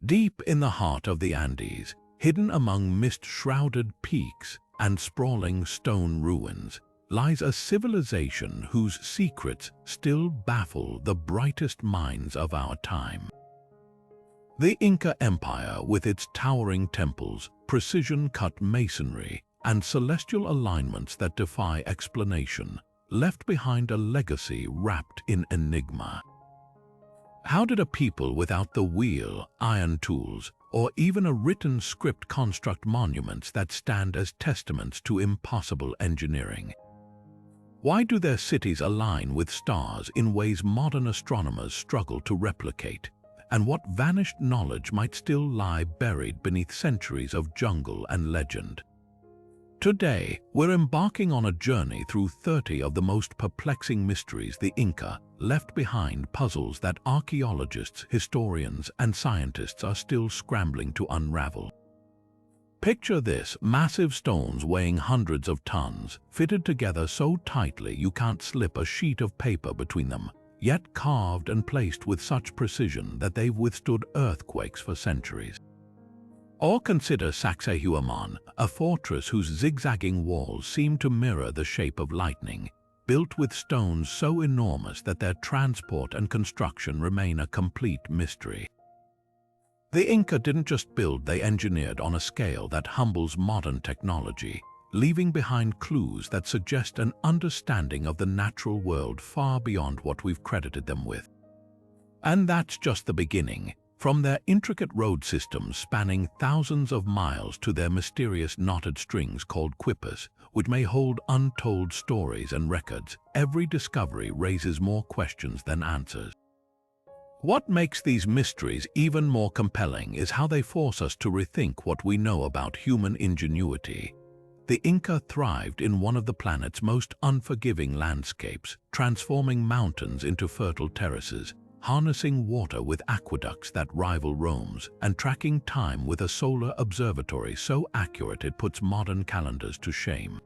Deep in the heart of the Andes, hidden among mist-shrouded peaks and sprawling stone ruins, lies a civilization whose secrets still baffle the brightest minds of our time. The Inca Empire, with its towering temples, precision-cut masonry, and celestial alignments that defy explanation, left behind a legacy wrapped in enigma. How did a people without the wheel, iron tools, or even a written script construct monuments that stand as testaments to impossible engineering? Why do their cities align with stars in ways modern astronomers struggle to replicate? And what vanished knowledge might still lie buried beneath centuries of jungle and legend? Today, we're embarking on a journey through 30 of the most perplexing mysteries the Inca left behind, puzzles that archaeologists, historians, and scientists are still scrambling to unravel. Picture this: massive stones weighing hundreds of tons, fitted together so tightly you can't slip a sheet of paper between them, yet carved and placed with such precision that they've withstood earthquakes for centuries. Or consider Sacsayhuamán, a fortress whose zigzagging walls seem to mirror the shape of lightning, built with stones so enormous that their transport and construction remain a complete mystery. The Inca didn't just build, they engineered on a scale that humbles modern technology, leaving behind clues that suggest an understanding of the natural world far beyond what we've credited them with. And that's just the beginning. From their intricate road systems spanning thousands of miles to their mysterious knotted strings called quippers, which may hold untold stories and records, every discovery raises more questions than answers. What makes these mysteries even more compelling is how they force us to rethink what we know about human ingenuity. The Inca thrived in one of the planet's most unforgiving landscapes, transforming mountains into fertile terraces, harnessing water with aqueducts that rival Rome's, and tracking time with a solar observatory so accurate it puts modern calendars to shame.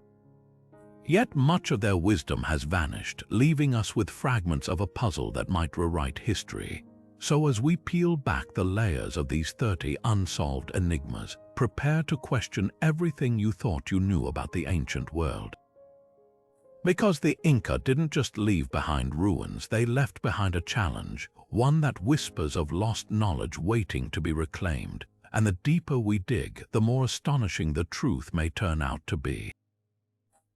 Yet much of their wisdom has vanished, leaving us with fragments of a puzzle that might rewrite history. So as we peel back the layers of these 30 unsolved enigmas, prepare to question everything you thought you knew about the ancient world. Because the Inca didn't just leave behind ruins, they left behind a challenge, one that whispers of lost knowledge waiting to be reclaimed, and the deeper we dig, the more astonishing the truth may turn out to be.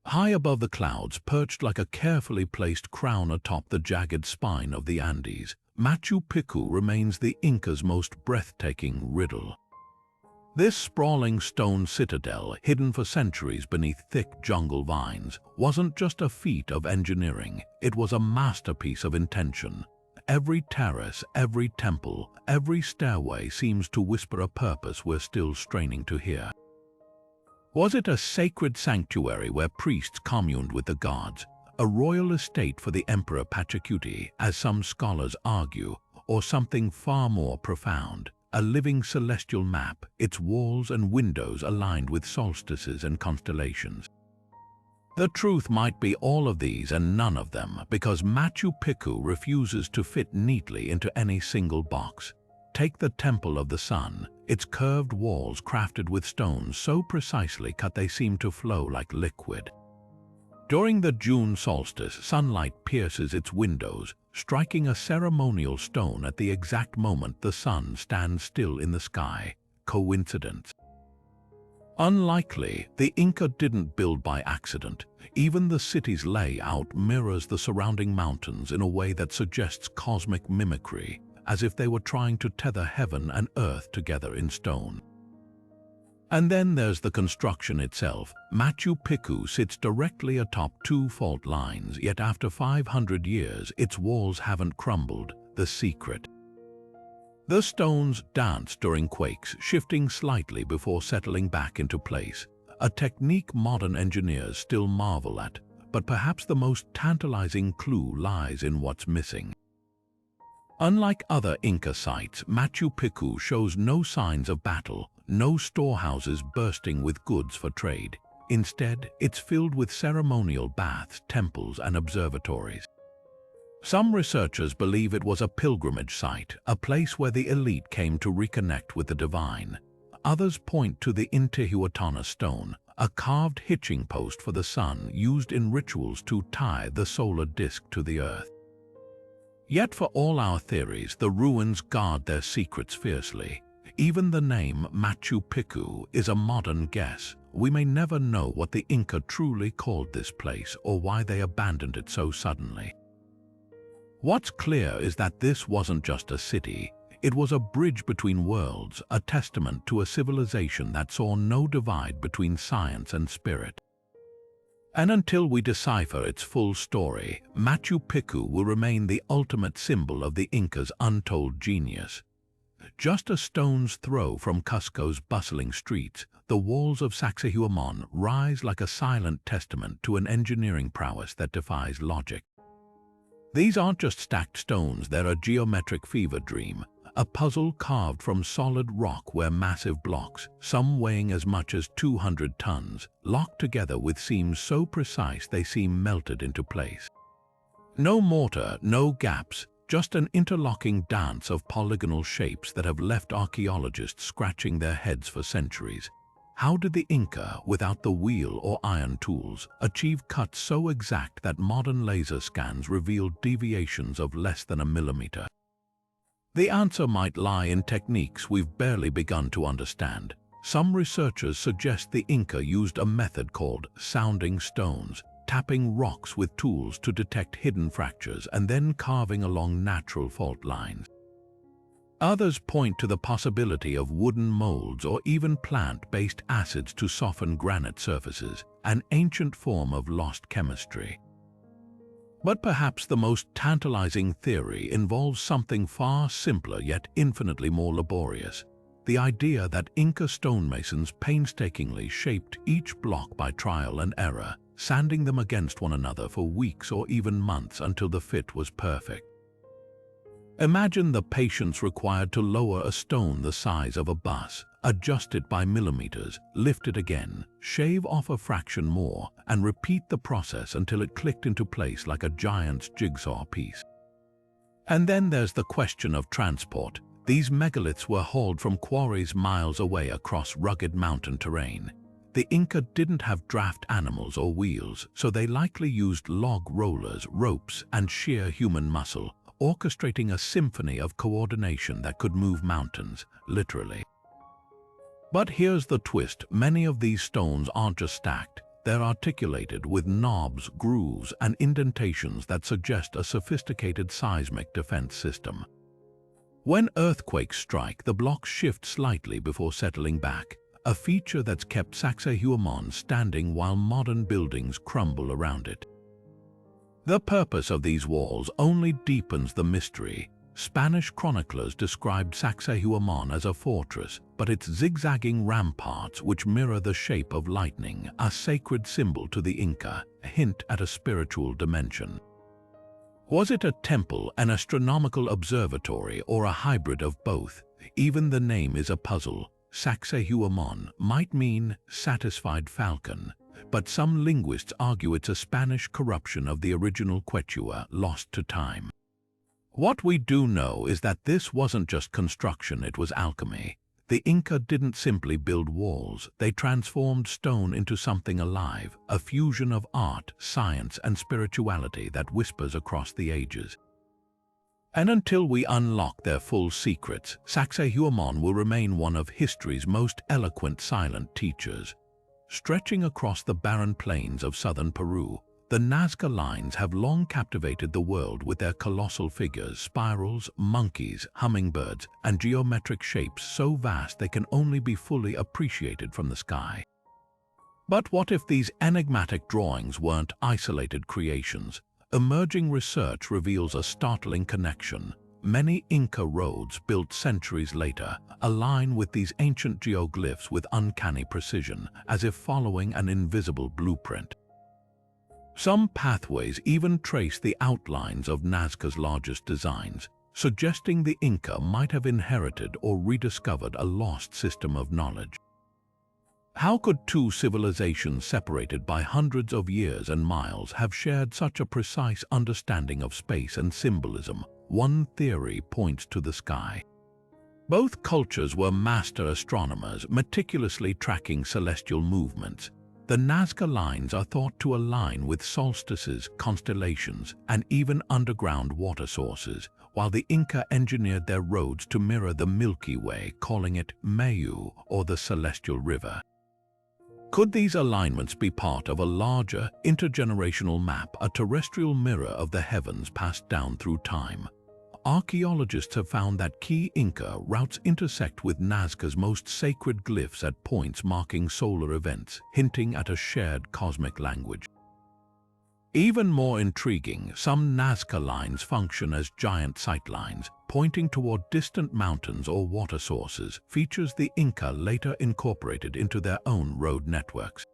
High above the clouds, perched like a carefully placed crown atop the jagged spine of the Andes, Machu Picchu remains the Inca's most breathtaking riddle. This sprawling stone citadel, hidden for centuries beneath thick jungle vines, wasn't just a feat of engineering, it was a masterpiece of intention. Every terrace, every temple, every stairway seems to whisper a purpose we're still straining to hear. Was it a sacred sanctuary where priests communed with the gods, a royal estate for the Emperor Pachacuti, as some scholars argue, or something far more profound? A living celestial map, its walls and windows aligned with solstices and constellations. The truth might be all of these and none of them, because Machu Picchu refuses to fit neatly into any single box. Take the Temple of the Sun, its curved walls crafted with stones so precisely cut they seem to flow like liquid. During the June solstice, sunlight pierces its windows, striking a ceremonial stone at the exact moment the sun stands still in the sky. Coincidence? Unlikely. The Inca didn't build by accident. Even the city's layout mirrors the surrounding mountains in a way that suggests cosmic mimicry, as if they were trying to tether heaven and earth together in stone. And then there's the construction itself. Machu Picchu sits directly atop two fault lines, yet after 500 years, its walls haven't crumbled. The secret. The stones dance during quakes, shifting slightly before settling back into place, a technique modern engineers still marvel at, but perhaps the most tantalizing clue lies in what's missing. Unlike other Inca sites, Machu Picchu shows no signs of battle, no storehouses bursting with goods for trade. Instead, it's filled with ceremonial baths, temples, and observatories. Some researchers believe it was a pilgrimage site, a place where the elite came to reconnect with the divine. Others point to the Intihuatana stone, a carved hitching post for the sun used in rituals to tie the solar disk to the earth. Yet for all our theories, the ruins guard their secrets fiercely. Even the name Machu Picchu is a modern guess. We may never know what the Inca truly called this place or why they abandoned it so suddenly. What's clear is that this wasn't just a city. It was a bridge between worlds, a testament to a civilization that saw no divide between science and spirit. And until we decipher its full story, Machu Picchu will remain the ultimate symbol of the Incas' untold genius. Just a stone's throw from Cusco's bustling streets, the walls of Sacsayhuamán rise like a silent testament to an engineering prowess that defies logic. These aren't just stacked stones, they're a geometric fever dream, a puzzle carved from solid rock where massive blocks, some weighing as much as 200 tons, locked together with seams so precise they seem melted into place. No mortar, no gaps, just an interlocking dance of polygonal shapes that have left archaeologists scratching their heads for centuries. How did the Inca, without the wheel or iron tools, achieve cuts so exact that modern laser scans reveal deviations of less than a millimeter? The answer might lie in techniques we've barely begun to understand. Some researchers suggest the Inca used a method called sounding stones, tapping rocks with tools to detect hidden fractures and then carving along natural fault lines. Others point to the possibility of wooden molds or even plant-based acids to soften granite surfaces, an ancient form of lost chemistry. But perhaps the most tantalizing theory involves something far simpler yet infinitely more laborious: the idea that Inca stonemasons painstakingly shaped each block by trial and error, sanding them against one another for weeks or even months until the fit was perfect. Imagine the patience required to lower a stone the size of a bus, adjust it by millimeters, lift it again, shave off a fraction more, and repeat the process until it clicked into place like a giant's jigsaw piece. And then there's the question of transport. These megaliths were hauled from quarries miles away across rugged mountain terrain. The Inca didn't have draft animals or wheels, so they likely used log rollers, ropes, and sheer human muscle, orchestrating a symphony of coordination that could move mountains, literally. But here's the twist: many of these stones aren't just stacked, they're articulated with knobs, grooves, and indentations that suggest a sophisticated seismic defense system. When earthquakes strike, the blocks shift slightly before settling back, a feature that's kept Sacsayhuamán standing while modern buildings crumble around it. The purpose of these walls only deepens the mystery. Spanish chroniclers described Sacsayhuamán as a fortress, but its zigzagging ramparts, which mirror the shape of lightning, a sacred symbol to the Inca, hint at a spiritual dimension. Was it a temple, an astronomical observatory, or a hybrid of both? Even the name is a puzzle. Sacsayhuamán might mean satisfied falcon, but some linguists argue it's a Spanish corruption of the original Quechua lost to time. What we do know is that this wasn't just construction, it was alchemy. The Inca didn't simply build walls, they transformed stone into something alive, a fusion of art, science, and spirituality that whispers across the ages. And until we unlock their full secrets, Sacsayhuamán will remain one of history's most eloquent silent teachers. Stretching across the barren plains of southern Peru, the Nazca Lines have long captivated the world with their colossal figures, spirals, monkeys, hummingbirds, and geometric shapes so vast they can only be fully appreciated from the sky. But what if these enigmatic drawings weren't isolated creations? Emerging research reveals a startling connection. Many Inca roads built centuries later align with these ancient geoglyphs with uncanny precision, as if following an invisible blueprint. Some pathways even trace the outlines of Nazca's largest designs, suggesting the Inca might have inherited or rediscovered a lost system of knowledge. How could two civilizations separated by hundreds of years and miles have shared such a precise understanding of space and symbolism? One theory points to the sky. Both cultures were master astronomers, meticulously tracking celestial movements. The Nazca Lines are thought to align with solstices, constellations, and even underground water sources, while the Inca engineered their roads to mirror the Milky Way, calling it Mayu, or the Celestial River. Could these alignments be part of a larger, intergenerational map, a terrestrial mirror of the heavens passed down through time? Archaeologists have found that key Inca routes intersect with Nazca's most sacred glyphs at points marking solar events, hinting at a shared cosmic language. Even more intriguing, some Nazca lines function as giant sightlines, pointing toward distant mountains or water sources, features the Inca later incorporated into their own road networks.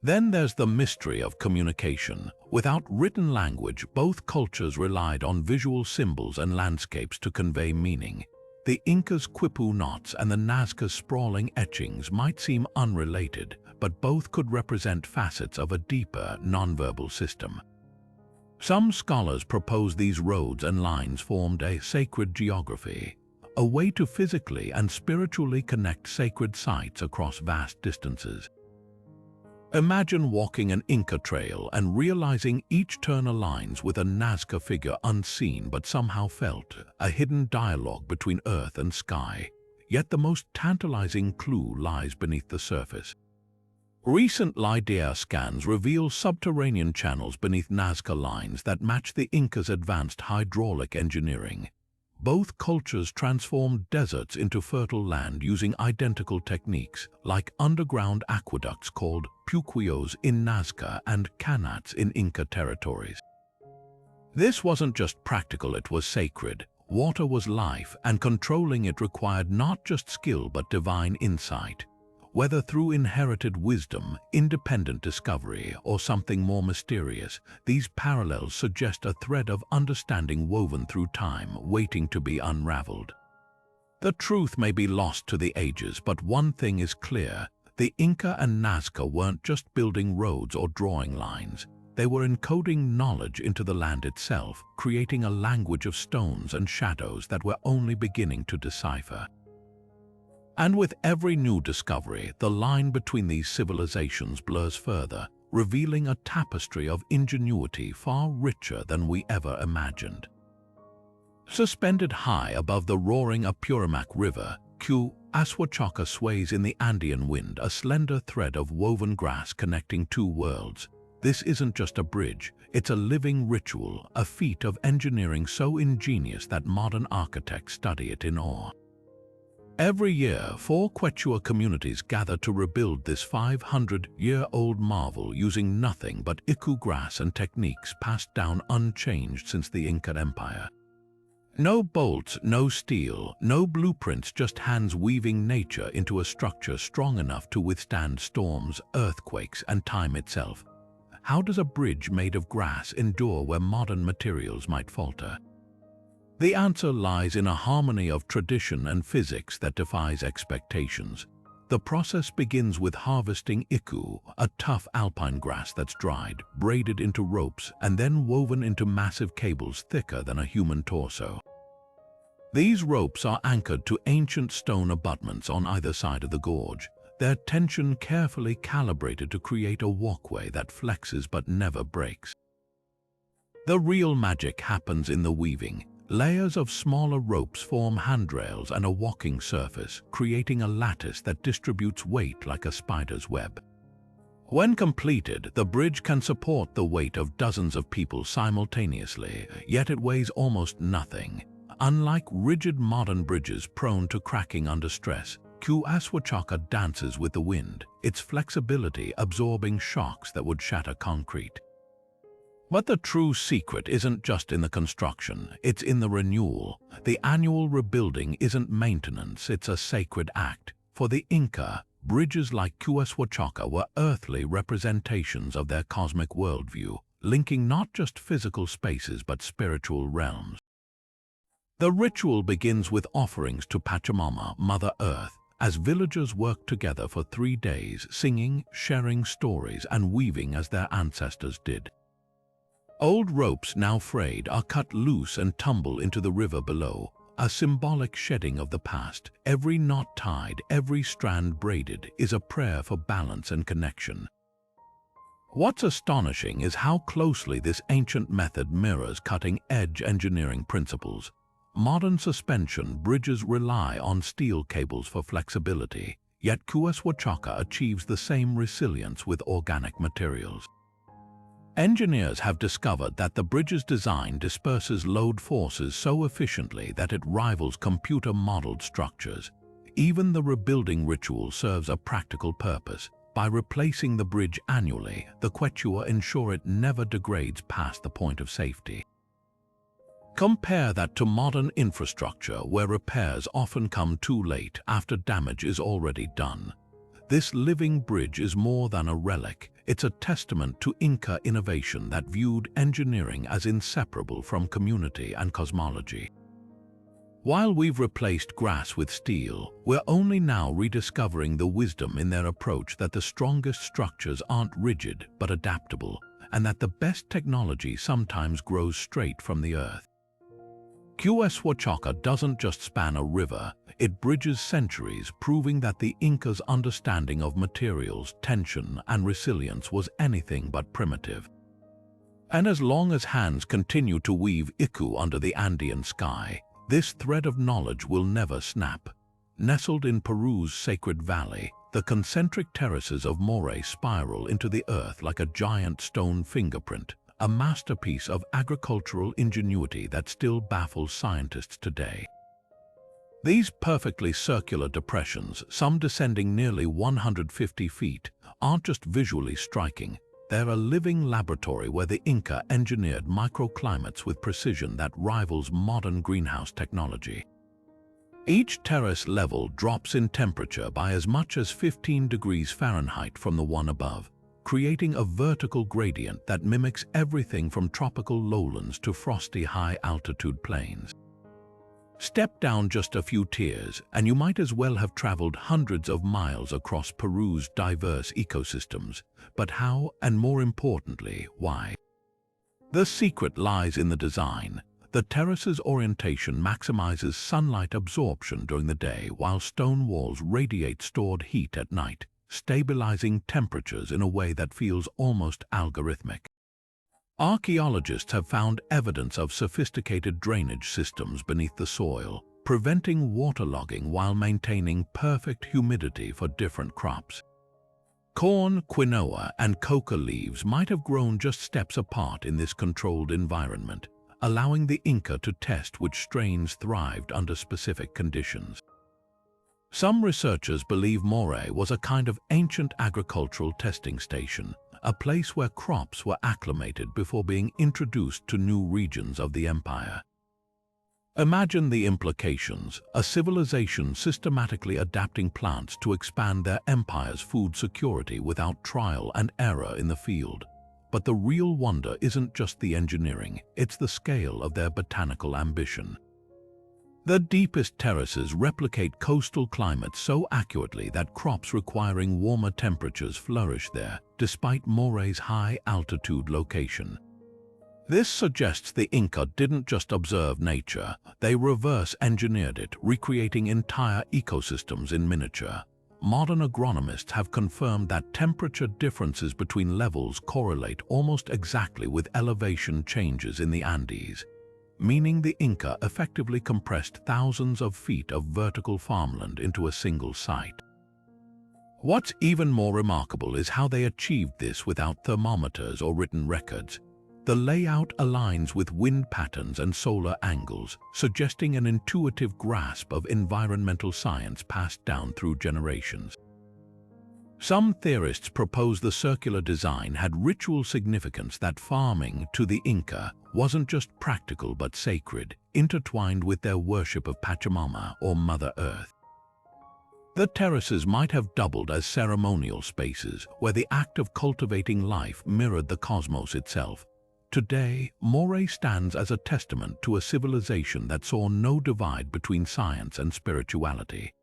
Then there's the mystery of communication. Without written language, both cultures relied on visual symbols and landscapes to convey meaning. The Inca's quipu knots and the Nazca's sprawling etchings might seem unrelated, but both could represent facets of a deeper, nonverbal system. Some scholars propose these roads and lines formed a sacred geography, a way to physically and spiritually connect sacred sites across vast distances. Imagine walking an Inca trail and realizing each turn aligns with a Nazca figure unseen but somehow felt, a hidden dialogue between earth and sky. Yet the most tantalizing clue lies beneath the surface. Recent LiDAR scans reveal subterranean channels beneath Nazca lines that match the Inca's advanced hydraulic engineering. Both cultures transformed deserts into fertile land using identical techniques, like underground aqueducts called puquios in Nazca and canats in Inca territories. This wasn't just practical, it was sacred. Water was life, and controlling it required not just skill but divine insight. Whether through inherited wisdom, independent discovery, or something more mysterious, these parallels suggest a thread of understanding woven through time, waiting to be unraveled. The truth may be lost to the ages, but one thing is clear: the Inca and Nazca weren't just building roads or drawing lines. They were encoding knowledge into the land itself, creating a language of stones and shadows that we're only beginning to decipher. And with every new discovery, the line between these civilizations blurs further, revealing a tapestry of ingenuity far richer than we ever imagined. Suspended high above the roaring Apurimac River, Sacsayhuamán sways in the Andean wind, a slender thread of woven grass connecting two worlds. This isn't just a bridge, it's a living ritual, a feat of engineering so ingenious that modern architects study it in awe. Every year, 4 Quechua communities gather to rebuild this 500-year-old marvel using nothing but iku grass and techniques passed down unchanged since the Inca Empire. No bolts, no steel, no blueprints, just hands weaving nature into a structure strong enough to withstand storms, earthquakes, and time itself. How does a bridge made of grass endure where modern materials might falter? The answer lies in a harmony of tradition and physics that defies expectations. The process begins with harvesting iku, a tough alpine grass that's dried, braided into ropes, and then woven into massive cables thicker than a human torso. These ropes are anchored to ancient stone abutments on either side of the gorge, their tension carefully calibrated to create a walkway that flexes but never breaks. The real magic happens in the weaving. Layers of smaller ropes form handrails and a walking surface, creating a lattice that distributes weight like a spider's web. When completed, the bridge can support the weight of dozens of people simultaneously, yet it weighs almost nothing. Unlike rigid modern bridges prone to cracking under stress, Sacsayhuamán dances with the wind, its flexibility absorbing shocks that would shatter concrete. But the true secret isn't just in the construction, it's in the renewal. The annual rebuilding isn't maintenance, it's a sacred act. For the Inca, bridges like Sacsayhuamán were earthly representations of their cosmic worldview, linking not just physical spaces but spiritual realms. The ritual begins with offerings to Pachamama, Mother Earth, as villagers worked together for 3 days, singing, sharing stories, and weaving as their ancestors did. Old ropes, now frayed, are cut loose and tumble into the river below, a symbolic shedding of the past. Every knot tied, every strand braided, is a prayer for balance and connection. What's astonishing is how closely this ancient method mirrors cutting-edge engineering principles. Modern suspension bridges rely on steel cables for flexibility, yet Sacsayhuaman achieves the same resilience with organic materials. Engineers have discovered that the bridge's design disperses load forces so efficiently that it rivals computer-modeled structures. Even the rebuilding ritual serves a practical purpose. By replacing the bridge annually, the Quechua ensure it never degrades past the point of safety. Compare that to modern infrastructure where repairs often come too late after damage is already done. This living bridge is more than a relic. It's a testament to Inca innovation that viewed engineering as inseparable from community and cosmology. While we've replaced grass with steel, we're only now rediscovering the wisdom in their approach that the strongest structures aren't rigid but adaptable, and that the best technology sometimes grows straight from the earth. Sacsayhuaman doesn't just span a river, it bridges centuries, proving that the Incas' understanding of materials, tension, and resilience was anything but primitive. And as long as hands continue to weave iku under the Andean sky, this thread of knowledge will never snap. Nestled in Peru's sacred valley, the concentric terraces of Moray spiral into the earth like a giant stone fingerprint, a masterpiece of agricultural ingenuity that still baffles scientists today. These perfectly circular depressions, some descending nearly 150 feet, aren't just visually striking. They're a living laboratory where the Inca engineered microclimates with precision that rivals modern greenhouse technology. Each terrace level drops in temperature by as much as 15 degrees Fahrenheit from the one above, creating a vertical gradient that mimics everything from tropical lowlands to frosty high-altitude plains. Step down just a few tiers, and you might as well have traveled hundreds of miles across Peru's diverse ecosystems. But how, and more importantly, why? The secret lies in the design. The terrace's orientation maximizes sunlight absorption during the day, while stone walls radiate stored heat at night, stabilizing temperatures in a way that feels almost algorithmic. Archaeologists have found evidence of sophisticated drainage systems beneath the soil, preventing waterlogging while maintaining perfect humidity for different crops. Corn, quinoa, and coca leaves might have grown just steps apart in this controlled environment, allowing the Inca to test which strains thrived under specific conditions. Some researchers believe Moray was a kind of ancient agricultural testing station, a place where crops were acclimated before being introduced to new regions of the empire. Imagine the implications: a civilization systematically adapting plants to expand their empire's food security without trial and error in the field. But the real wonder isn't just the engineering, it's the scale of their botanical ambition. The deepest terraces replicate coastal climates so accurately that crops requiring warmer temperatures flourish there, despite Moray's high-altitude location. This suggests the Inca didn't just observe nature, they reverse-engineered it, recreating entire ecosystems in miniature. Modern agronomists have confirmed that temperature differences between levels correlate almost exactly with elevation changes in the Andes, meaning the Inca effectively compressed thousands of feet of vertical farmland into a single site. What's even more remarkable is how they achieved this without thermometers or written records. The layout aligns with wind patterns and solar angles, suggesting an intuitive grasp of environmental science passed down through generations. Some theorists propose the circular design had ritual significance, that farming to the Inca wasn't just practical but sacred, intertwined with their worship of Pachamama or Mother Earth. The terraces might have doubled as ceremonial spaces where the act of cultivating life mirrored the cosmos itself. Today, Moray stands as a testament to a civilization that saw no divide between science and spirituality.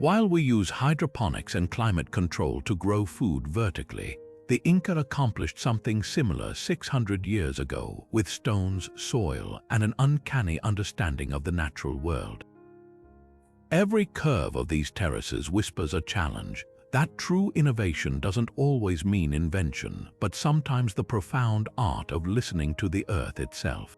While we use hydroponics and climate control to grow food vertically, the Inca accomplished something similar 600 years ago with stones, soil, and an uncanny understanding of the natural world. Every curve of these terraces whispers a challenge, that true innovation doesn't always mean invention, but sometimes the profound art of listening to the earth itself.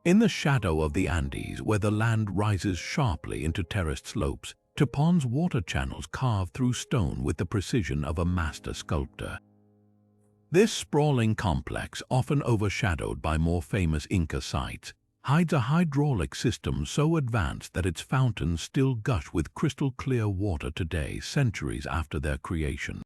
In the shadow of the Andes, where the land rises sharply into terraced slopes, Tepon's water channels carve through stone with the precision of a master sculptor. This sprawling complex, often overshadowed by more famous Inca sites, hides a hydraulic system so advanced that its fountains still gush with crystal-clear water today, centuries after their creation.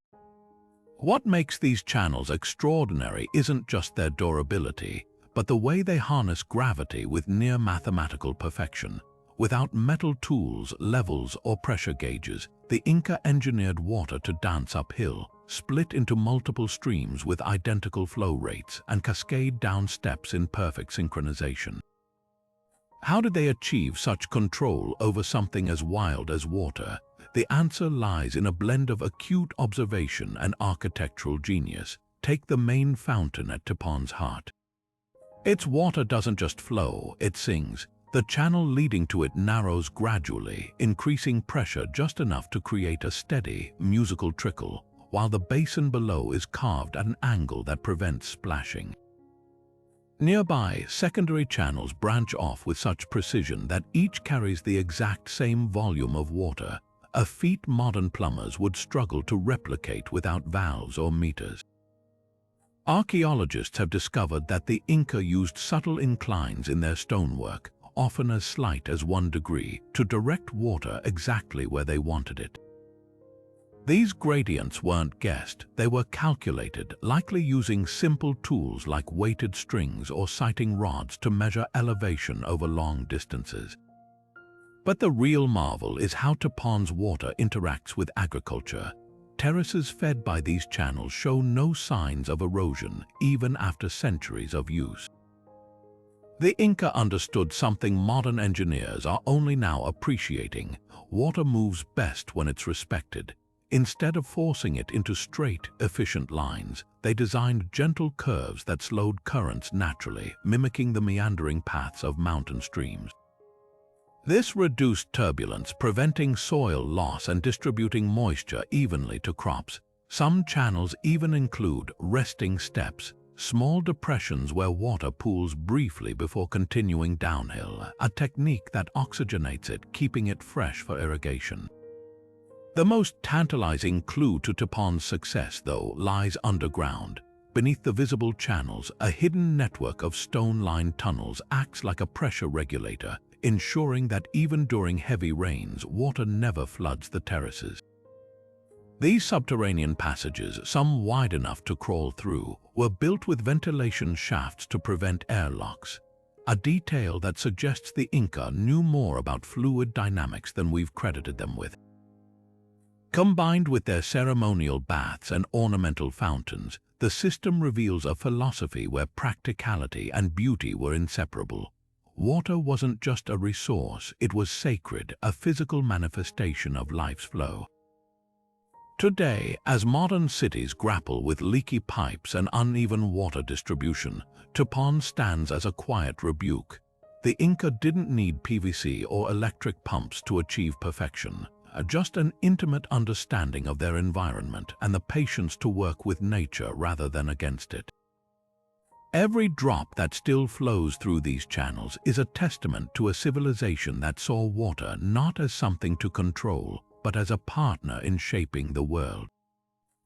What makes these channels extraordinary isn't just their durability, but the way they harness gravity with near-mathematical perfection. Without metal tools, levels, or pressure gauges, the Inca engineered water to dance uphill, split into multiple streams with identical flow rates, and cascade down steps in perfect synchronization. How did they achieve such control over something as wild as water? The answer lies in a blend of acute observation and architectural genius. Take the main fountain at Tepon's heart. Its water doesn't just flow, it sings. The channel leading to it narrows gradually, increasing pressure just enough to create a steady, musical trickle, while the basin below is carved at an angle that prevents splashing. Nearby, secondary channels branch off with such precision that each carries the exact same volume of water, a feat modern plumbers would struggle to replicate without valves or meters. Archaeologists have discovered that the Inca used subtle inclines in their stonework, often as slight as 1 degree, to direct water exactly where they wanted it. These gradients weren't guessed, they were calculated, likely using simple tools like weighted strings or sighting rods to measure elevation over long distances. But the real marvel is how Tepon's water interacts with agriculture. Terraces fed by these channels show no signs of erosion, even after centuries of use. The Inca understood something modern engineers are only now appreciating. Water moves best when it's respected. Instead of forcing it into straight, efficient lines, they designed gentle curves that slowed currents naturally, mimicking the meandering paths of mountain streams. This reduced turbulence, preventing soil loss and distributing moisture evenly to crops. Some channels even include resting steps, small depressions where water pools briefly before continuing downhill, a technique that oxygenates it, keeping it fresh for irrigation. The most tantalizing clue to Tepon's success, though, lies underground. Beneath the visible channels, a hidden network of stone-lined tunnels acts like a pressure regulator, ensuring that even during heavy rains, water never floods the terraces. These subterranean passages, some wide enough to crawl through, were built with ventilation shafts to prevent airlocks, a detail that suggests the Inca knew more about fluid dynamics than we've credited them with. Combined with their ceremonial baths and ornamental fountains, the system reveals a philosophy where practicality and beauty were inseparable. Water wasn't just a resource, it was sacred, a physical manifestation of life's flow. Today, as modern cities grapple with leaky pipes and uneven water distribution, Tepon stands as a quiet rebuke. The Inca didn't need PVC or electric pumps to achieve perfection. Just an intimate understanding of their environment and the patience to work with nature rather than against it. Every drop that still flows through these channels is a testament to a civilization that saw water not as something to control, but as a partner in shaping the world.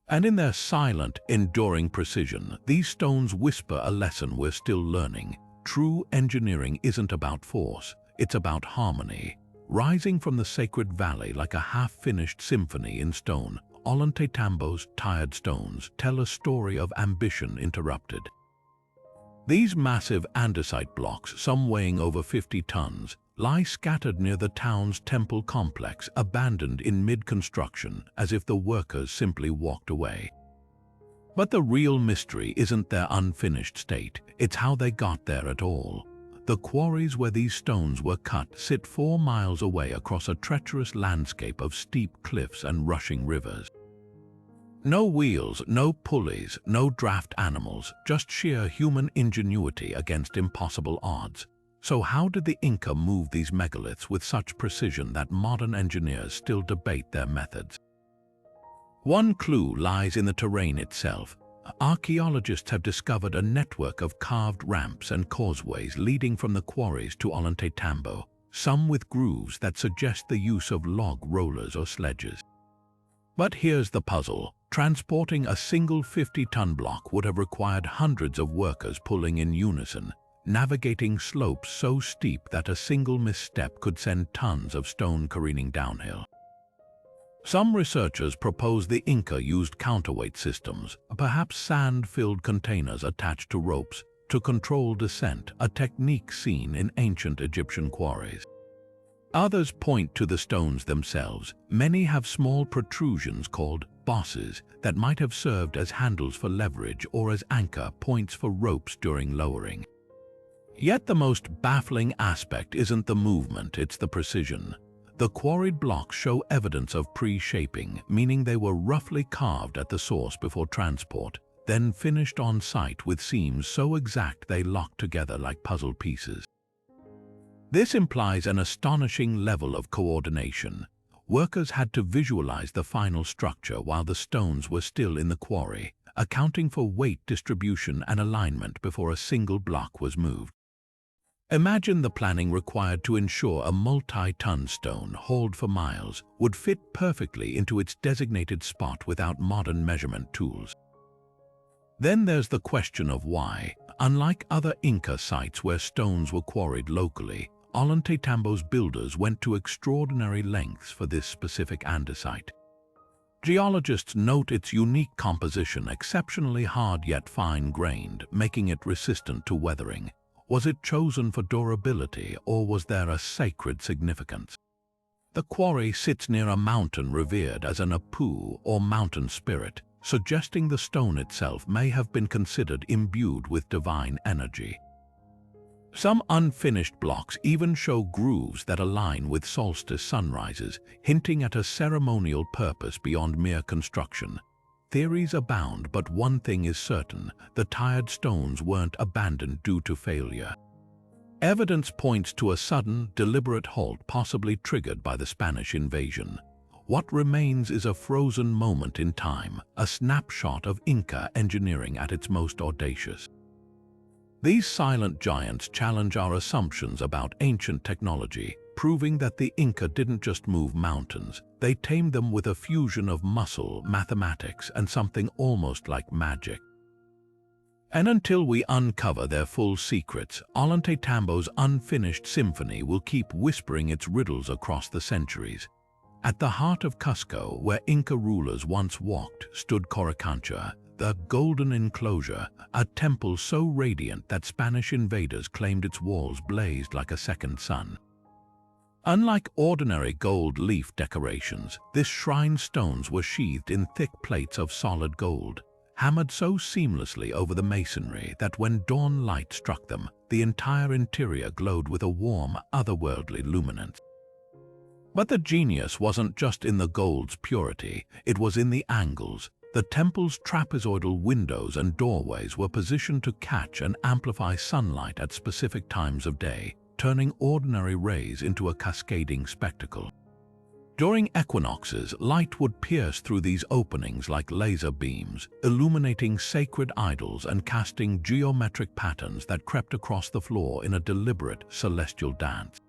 And in their silent, enduring precision, these stones whisper a lesson we're still learning. True engineering isn't about force, it's about harmony. Rising from the sacred valley like a half-finished symphony in stone, Ollantaytambo's tired stones tell a story of ambition interrupted. These massive andesite blocks, some weighing over 50 tons, lie scattered near the town's temple complex, abandoned in mid-construction, as if the workers simply walked away. But the real mystery isn't their unfinished state, it's how they got there at all. The quarries where these stones were cut sit 4 miles away across a treacherous landscape of steep cliffs and rushing rivers. No wheels, no pulleys, no draft animals, just sheer human ingenuity against impossible odds. So how did the Inca move these megaliths with such precision that modern engineers still debate their methods? One clue lies in the terrain itself. Archaeologists have discovered a network of carved ramps and causeways leading from the quarries to Ollantaytambo, some with grooves that suggest the use of log rollers or sledges. But here's the puzzle. Transporting a single 50-ton block would have required hundreds of workers pulling in unison, navigating slopes so steep that a single misstep could send tons of stone careening downhill. Some researchers propose the Inca used counterweight systems, perhaps sand-filled containers attached to ropes, to control descent, a technique seen in ancient Egyptian quarries. Others point to the stones themselves. Many have small protrusions called bosses that might have served as handles for leverage or as anchor points for ropes during lowering. Yet the most baffling aspect isn't the movement, it's the precision. The quarried blocks show evidence of pre-shaping, meaning they were roughly carved at the source before transport, then finished on site with seams so exact they lock together like puzzle pieces. This implies an astonishing level of coordination. Workers had to visualize the final structure while the stones were still in the quarry, accounting for weight distribution and alignment before a single block was moved. Imagine the planning required to ensure a multi-ton stone, hauled for miles, would fit perfectly into its designated spot without modern measurement tools. Then there's the question of why. Unlike other Inca sites where stones were quarried locally, Ollantaytambo's builders went to extraordinary lengths for this specific andesite. Geologists note its unique composition, exceptionally hard yet fine-grained, making it resistant to weathering. Was it chosen for durability, or was there a sacred significance? The quarry sits near a mountain revered as an Apu or mountain spirit, suggesting the stone itself may have been considered imbued with divine energy. Some unfinished blocks even show grooves that align with solstice sunrises, hinting at a ceremonial purpose beyond mere construction. Theories abound, but one thing is certain: the tired stones weren't abandoned due to failure. Evidence points to a sudden, deliberate halt, possibly triggered by the Spanish invasion. What remains is a frozen moment in time, a snapshot of Inca engineering at its most audacious. These silent giants challenge our assumptions about ancient technology, proving that the Inca didn't just move mountains, they tamed them with a fusion of muscle, mathematics, and something almost like magic. And until we uncover their full secrets, Ollantaytambo's unfinished symphony will keep whispering its riddles across the centuries. At the heart of Cusco, where Inca rulers once walked, stood Coricancha, the golden enclosure, a temple so radiant that Spanish invaders claimed its walls blazed like a second sun. Unlike ordinary gold leaf decorations, this shrine's stones were sheathed in thick plates of solid gold, hammered so seamlessly over the masonry that when dawn light struck them, the entire interior glowed with a warm, otherworldly luminance. But the genius wasn't just in the gold's purity, it was in the angles. The temple's trapezoidal windows and doorways were positioned to catch and amplify sunlight at specific times of day, turning ordinary rays into a cascading spectacle. During equinoxes, light would pierce through these openings like laser beams, illuminating sacred idols and casting geometric patterns that crept across the floor in a deliberate celestial dance.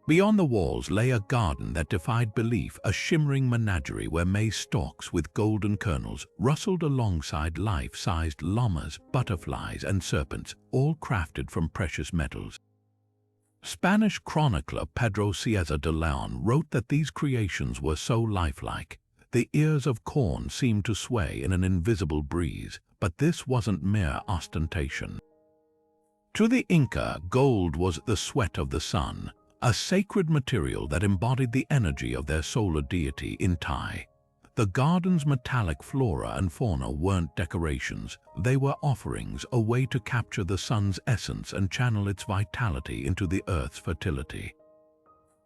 Beyond the walls lay a garden that defied belief, a shimmering menagerie where maize stalks with golden kernels rustled alongside life-sized llamas, butterflies, and serpents, all crafted from precious metals. Spanish chronicler Pedro Cieza de Leon wrote that these creations were so lifelike. The ears of corn seemed to sway in an invisible breeze, but this wasn't mere ostentation. To the Inca, gold was the sweat of the sun, a sacred material that embodied the energy of their solar deity Inti. The garden's metallic flora and fauna weren't decorations, they were offerings, a way to capture the sun's essence and channel its vitality into the earth's fertility.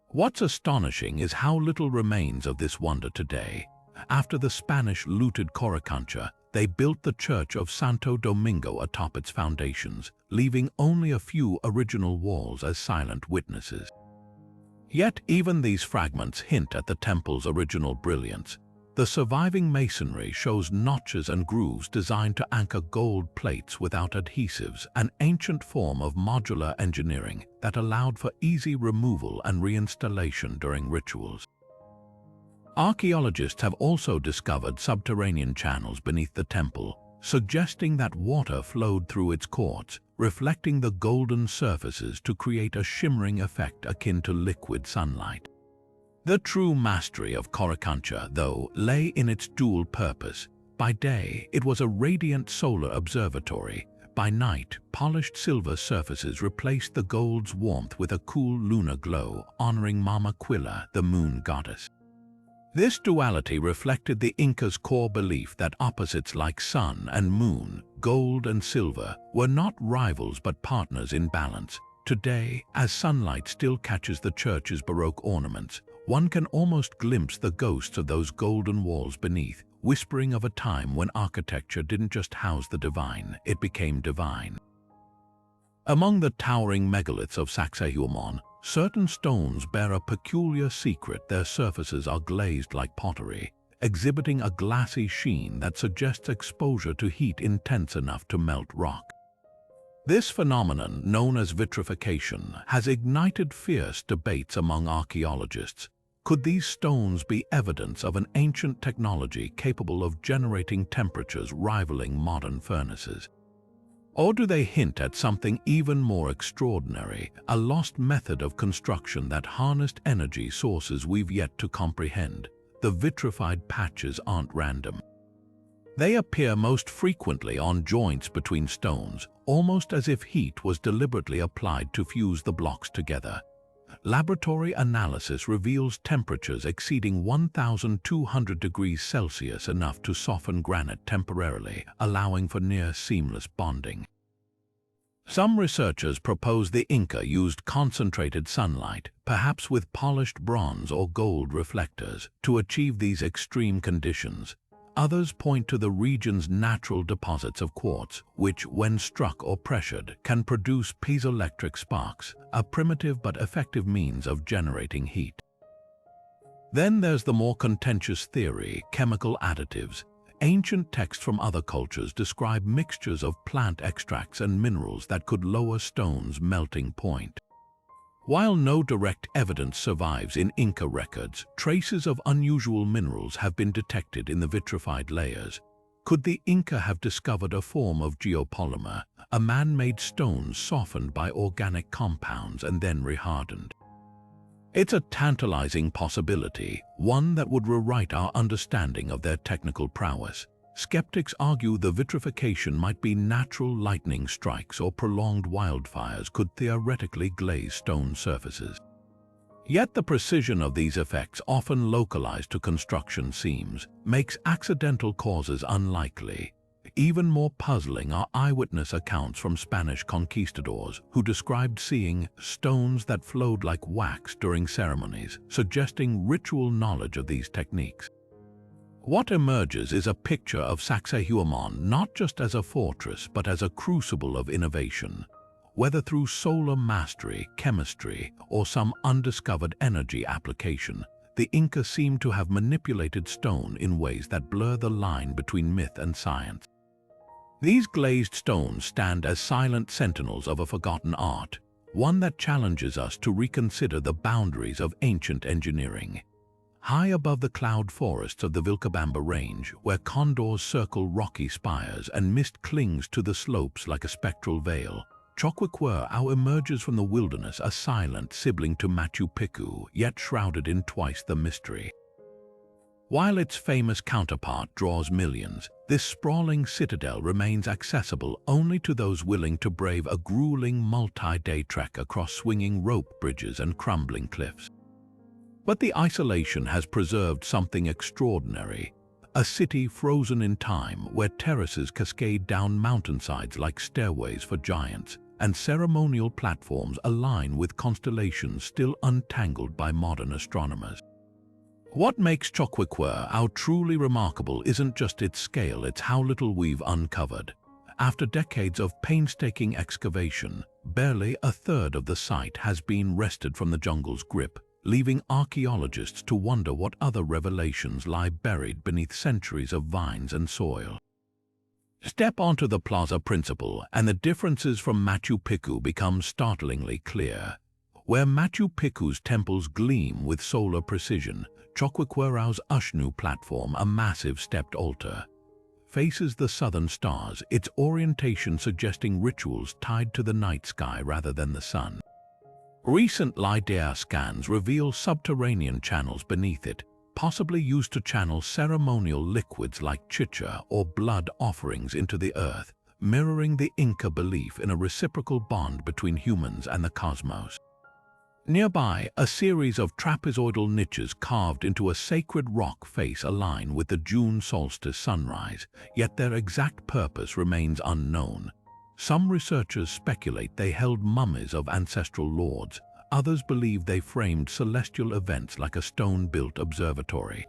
What's astonishing is how little remains of this wonder today. After the Spanish looted Coricancha, they built the church of Santo Domingo atop its foundations, leaving only a few original walls as silent witnesses. Yet even these fragments hint at the temple's original brilliance. The surviving masonry shows notches and grooves designed to anchor gold plates without adhesives, an ancient form of modular engineering that allowed for easy removal and reinstallation during rituals. Archaeologists have also discovered subterranean channels beneath the temple, suggesting that water flowed through its courts, reflecting the golden surfaces to create a shimmering effect akin to liquid sunlight. The true mastery of Coricancha, though, lay in its dual purpose. By day, it was a radiant solar observatory. By night, polished silver surfaces replaced the gold's warmth with a cool lunar glow, honoring Mama Quilla, the moon goddess. This duality reflected the Incas' core belief that opposites like sun and moon, gold and silver, were not rivals but partners in balance. Today, as sunlight still catches the church's Baroque ornaments, one can almost glimpse the ghosts of those golden walls beneath, whispering of a time when architecture didn't just house the divine, it became divine. Among the towering megaliths of Sacsayhuamán, certain stones bear a peculiar secret. Their surfaces are glazed like pottery, exhibiting a glassy sheen that suggests exposure to heat intense enough to melt rock. This phenomenon, known as vitrification, has ignited fierce debates among archaeologists. Could these stones be evidence of an ancient technology capable of generating temperatures rivaling modern furnaces? Or do they hint at something even more extraordinary, a lost method of construction that harnessed energy sources we've yet to comprehend? The vitrified patches aren't random. They appear most frequently on joints between stones, almost as if heat was deliberately applied to fuse the blocks together. Laboratory analysis reveals temperatures exceeding 1,200 degrees Celsius, enough to soften granite temporarily, allowing for near-seamless bonding. Some researchers propose the Inca used concentrated sunlight, perhaps with polished bronze or gold reflectors, to achieve these extreme conditions. Others point to the region's natural deposits of quartz, which, when struck or pressured, can produce piezoelectric sparks, a primitive but effective means of generating heat. Then there's the more contentious theory, chemical additives. Ancient texts from other cultures describe mixtures of plant extracts and minerals that could lower stones' melting point. While no direct evidence survives in Inca records, traces of unusual minerals have been detected in the vitrified layers. Could the Inca have discovered a form of geopolymer, a man-made stone softened by organic compounds and then rehardened? It's a tantalizing possibility, one that would rewrite our understanding of their technical prowess. Skeptics argue the vitrification might be natural lightning strikes or prolonged wildfires could theoretically glaze stone surfaces. Yet the precision of these effects, often localized to construction seams, makes accidental causes unlikely. Even more puzzling are eyewitness accounts from Spanish conquistadors who described seeing stones that flowed like wax during ceremonies, suggesting ritual knowledge of these techniques. What emerges is a picture of Sacsayhuamán not just as a fortress but as a crucible of innovation. Whether through solar mastery, chemistry, or some undiscovered energy application, the Inca seem to have manipulated stone in ways that blur the line between myth and science. These glazed stones stand as silent sentinels of a forgotten art, one that challenges us to reconsider the boundaries of ancient engineering. High above the cloud forests of the Vilcabamba Range, where condors circle rocky spires and mist clings to the slopes like a spectral veil, Choqquequirau emerges from the wilderness, a silent sibling to Machu Picchu, yet shrouded in twice the mystery. While its famous counterpart draws millions, this sprawling citadel remains accessible only to those willing to brave a grueling multi-day trek across swinging rope bridges and crumbling cliffs. But the isolation has preserved something extraordinary. a city frozen in time where terraces cascade down mountainsides like stairways for giants, and ceremonial platforms align with constellations still untangled by modern astronomers. What makes Choqquequirau truly remarkable isn't just its scale, it's how little we've uncovered. After decades of painstaking excavation, barely a third of the site has been wrested from the jungle's grip, leaving archaeologists to wonder what other revelations lie buried beneath centuries of vines and soil. Step onto the plaza principle and the differences from Machu Picchu become startlingly clear. Where Machu Picchu's temples gleam with solar precision, Choqquequirau's Ushnu platform, a massive stepped altar, faces the southern stars, its orientation suggesting rituals tied to the night sky rather than the sun. Recent LiDAR scans reveal subterranean channels beneath it, possibly used to channel ceremonial liquids like chicha or blood offerings into the earth, mirroring the Inca belief in a reciprocal bond between humans and the cosmos. Nearby, a series of trapezoidal niches carved into a sacred rock face align with the June solstice sunrise, yet their exact purpose remains unknown. Some researchers speculate they held mummies of ancestral lords. Others believe they framed celestial events like a stone-built observatory.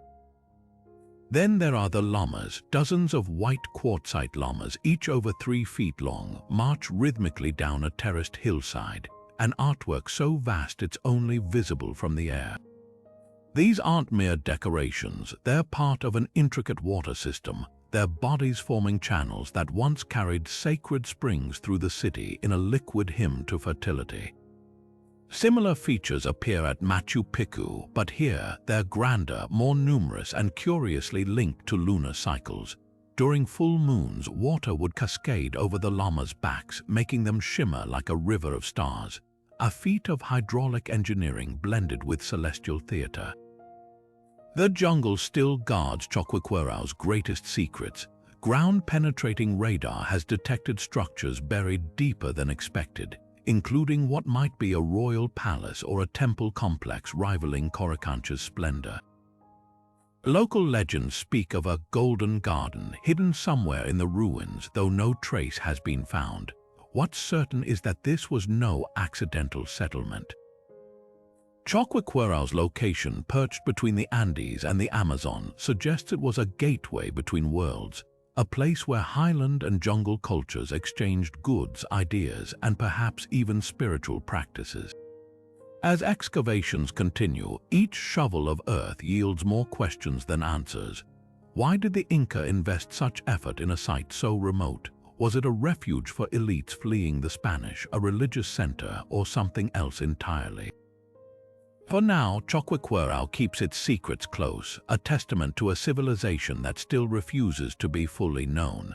Then there are the llamas. Dozens of white quartzite llamas, each over 3 feet long, march rhythmically down a terraced hillside, an artwork so vast it's only visible from the air. These aren't mere decorations, they're part of an intricate water system, their bodies forming channels that once carried sacred springs through the city in a liquid hymn to fertility. Similar features appear at Machu Picchu, but here they're grander, more numerous, and curiously linked to lunar cycles. During full moons, water would cascade over the llamas' backs, making them shimmer like a river of stars, a feat of hydraulic engineering blended with celestial theater. The jungle still guards Choqquequirau's greatest secrets. Ground-penetrating radar has detected structures buried deeper than expected, including what might be a royal palace or a temple complex rivaling Coricancha's splendor. Local legends speak of a golden garden hidden somewhere in the ruins, though no trace has been found. What's certain is that this was no accidental settlement. Choqquequirau's location, perched between the Andes and the Amazon, suggests it was a gateway between worlds, a place where highland and jungle cultures exchanged goods, ideas, and perhaps even spiritual practices. As excavations continue, each shovel of earth yields more questions than answers. Why did the Inca invest such effort in a site so remote? Was it a refuge for elites fleeing the Spanish, a religious center, or something else entirely? For now, Choqquequirau keeps its secrets close, a testament to a civilization that still refuses to be fully known.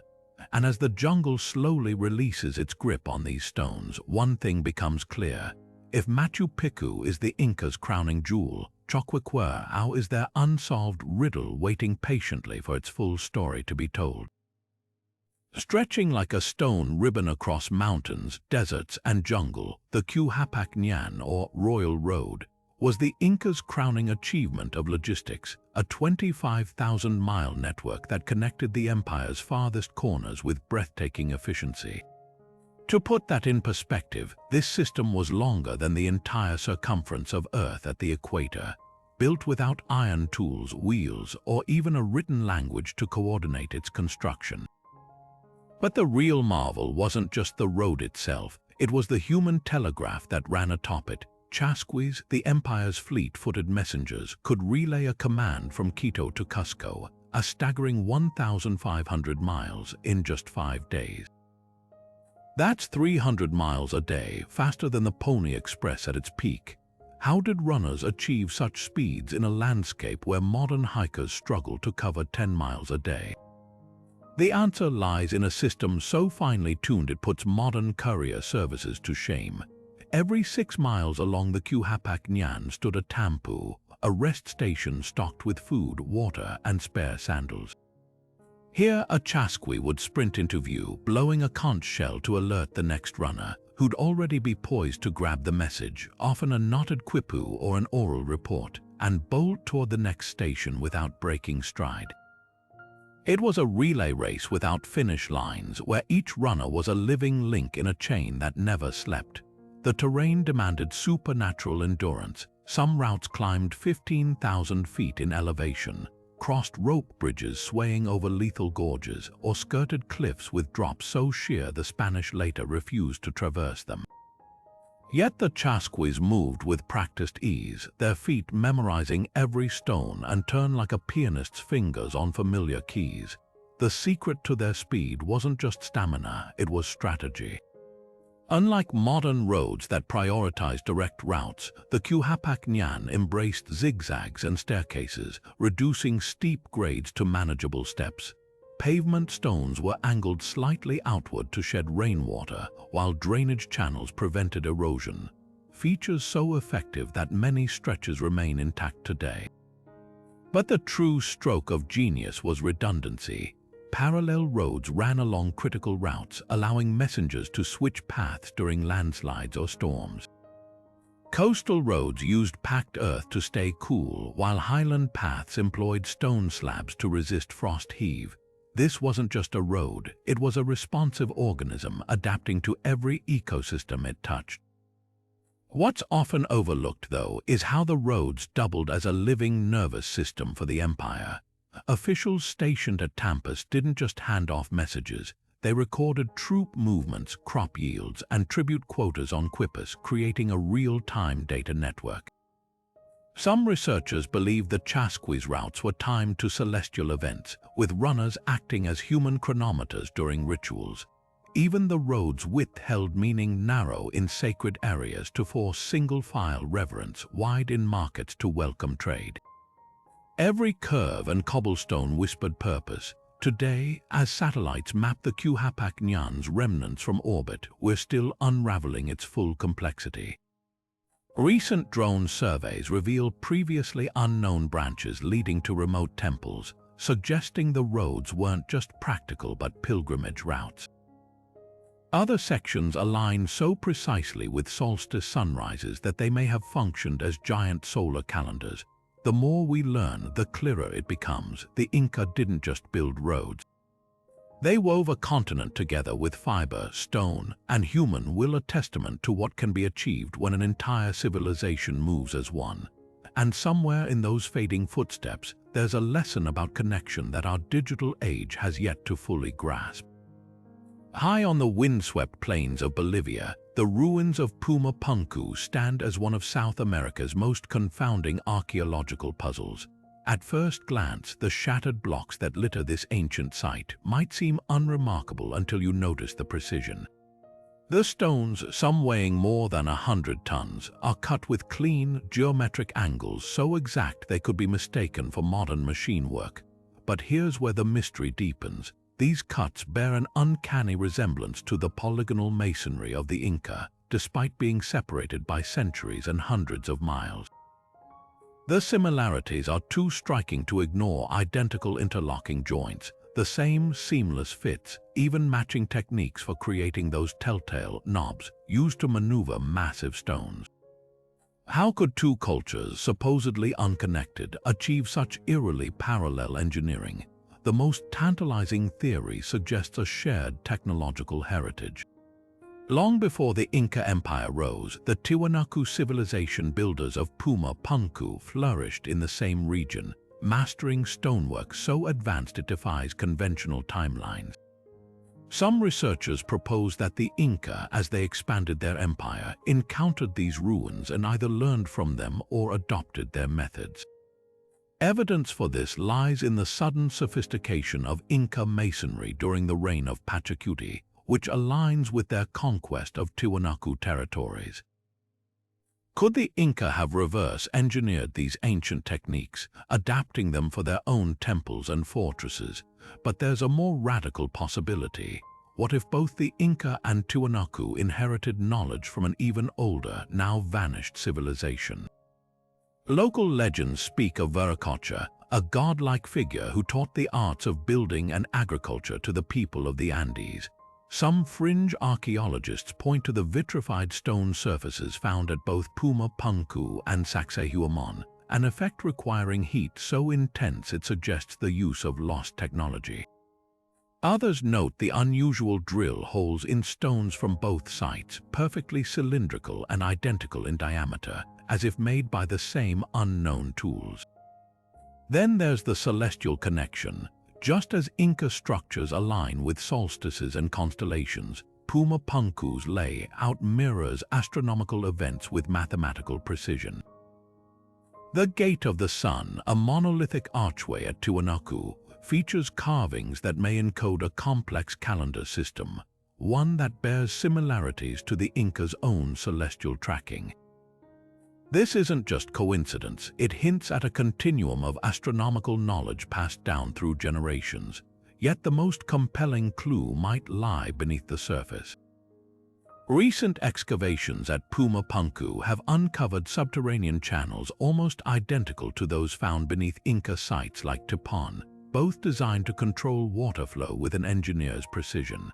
And as the jungle slowly releases its grip on these stones, one thing becomes clear. If Machu Picchu is the Inca's crowning jewel, Choqquequirau is their unsolved riddle waiting patiently for its full story to be told. Stretching like a stone ribbon across mountains, deserts, and jungle, the Quhapacñan, or Royal Road, was the Inca's crowning achievement of logistics, a 25,000-mile network that connected the empire's farthest corners with breathtaking efficiency. To put that in perspective, this system was longer than the entire circumference of Earth at the equator, built without iron tools, wheels, or even a written language to coordinate its construction. But the real marvel wasn't just the road itself, it was the human telegraph that ran atop it. Chasquis, the empire's fleet-footed messengers, could relay a command from Quito to Cusco, a staggering 1,500 miles in just 5 days. That's 300 miles a day, faster than the Pony Express at its peak. How did runners achieve such speeds in a landscape where modern hikers struggle to cover 10 miles a day? The answer lies in a system so finely tuned it puts modern courier services to shame. Every 6 miles along the Quhapacñan stood a tampu, a rest station stocked with food, water, and spare sandals. Here, a chasqui would sprint into view, blowing a conch shell to alert the next runner, who'd already be poised to grab the message, often a knotted quipu or an oral report, and bolt toward the next station without breaking stride. It was a relay race without finish lines, where each runner was a living link in a chain that never slept. The terrain demanded supernatural endurance. Some routes climbed 15,000 feet in elevation, crossed rope bridges swaying over lethal gorges, or skirted cliffs with drops so sheer the Spanish later refused to traverse them. Yet the Chasquis moved with practiced ease, their feet memorizing every stone and turn like a pianist's fingers on familiar keys. The secret to their speed wasn't just stamina, it was strategy. Unlike modern roads that prioritize direct routes, the Sacsayhuamán embraced zigzags and staircases, reducing steep grades to manageable steps. Pavement stones were angled slightly outward to shed rainwater, while drainage channels prevented erosion, features so effective that many stretches remain intact today. But the true stroke of genius was redundancy. Parallel roads ran along critical routes, allowing messengers to switch paths during landslides or storms. Coastal roads used packed earth to stay cool, while highland paths employed stone slabs to resist frost heave. This wasn't just a road, it was a responsive organism adapting to every ecosystem it touched. What's often overlooked, though, is how the roads doubled as a living nervous system for the empire. Officials stationed at Tampus didn't just hand off messages, they recorded troop movements, crop yields, and tribute quotas on Quipus, creating a real-time data network. Some researchers believe the Chasquis routes were timed to celestial events, with runners acting as human chronometers during rituals. Even the road's width held meaning: narrow in sacred areas to force single-file reverence, wide in markets to welcome trade. Every curve and cobblestone whispered purpose. Today, as satellites map the Sacsayhuamán's remnants from orbit, we're still unraveling its full complexity. Recent drone surveys reveal previously unknown branches leading to remote temples, suggesting the roads weren't just practical but pilgrimage routes. Other sections align so precisely with solstice sunrises that they may have functioned as giant solar calendars. The more we learn, the clearer it becomes. The Inca didn't just build roads. They wove a continent together with fiber, stone, and human will, a testament to what can be achieved when an entire civilization moves as one. And somewhere in those fading footsteps, there's a lesson about connection that our digital age has yet to fully grasp. High on the windswept plains of Bolivia, the ruins of Pumapunku stand as one of South America's most confounding archaeological puzzles. At first glance, the shattered blocks that litter this ancient site might seem unremarkable until you notice the precision. The stones, some weighing more than 100 tons, are cut with clean, geometric angles so exact they could be mistaken for modern machine work. But here's where the mystery deepens. These cuts bear an uncanny resemblance to the polygonal masonry of the Inca, despite being separated by centuries and hundreds of miles. The similarities are too striking to ignore: identical interlocking joints, the same seamless fits, even matching techniques for creating those telltale knobs used to maneuver massive stones. How could two cultures, supposedly unconnected, achieve such eerily parallel engineering? The most tantalizing theory suggests a shared technological heritage. Long before the Inca Empire rose, the Tiwanaku civilization builders of Pumapunku flourished in the same region, mastering stonework so advanced it defies conventional timelines. Some researchers propose that the Inca, as they expanded their empire, encountered these ruins and either learned from them or adopted their methods. Evidence for this lies in the sudden sophistication of Inca masonry during the reign of Pachacuti, which aligns with their conquest of Tiwanaku territories. Could the Inca have reverse-engineered these ancient techniques, adapting them for their own temples and fortresses? But there's a more radical possibility. What if both the Inca and Tiwanaku inherited knowledge from an even older, now vanished civilization? Local legends speak of Viracocha, a godlike figure who taught the arts of building and agriculture to the people of the Andes. Some fringe archaeologists point to the vitrified stone surfaces found at both Pumapunku and Sacsayhuamán, an effect requiring heat so intense it suggests the use of lost technology. Others note the unusual drill holes in stones from both sites, perfectly cylindrical and identical in diameter, as if made by the same unknown tools. Then there's the celestial connection. Just as Inca structures align with solstices and constellations, Pumapunku's layout mirrors astronomical events with mathematical precision. The Gate of the Sun, a monolithic archway at Tiwanaku, features carvings that may encode a complex calendar system, one that bears similarities to the Incas' own celestial tracking. This isn't just coincidence, it hints at a continuum of astronomical knowledge passed down through generations, yet the most compelling clue might lie beneath the surface. Recent excavations at Pumapunku have uncovered subterranean channels almost identical to those found beneath Inca sites like Tipon, both designed to control water flow with an engineer's precision.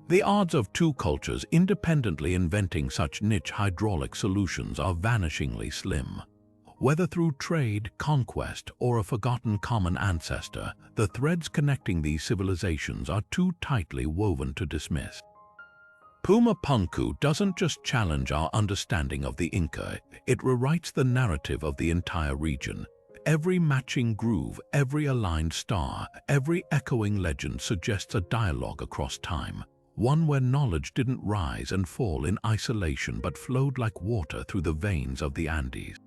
The odds of two cultures independently inventing such niche hydraulic solutions are vanishingly slim. Whether through trade, conquest, or a forgotten common ancestor, the threads connecting these civilizations are too tightly woven to dismiss. Pumapunku doesn't just challenge our understanding of the Inca, it rewrites the narrative of the entire region. Every matching groove, every aligned star, every echoing legend suggests a dialogue across time, one where knowledge didn't rise and fall in isolation but flowed like water through the veins of the Andes.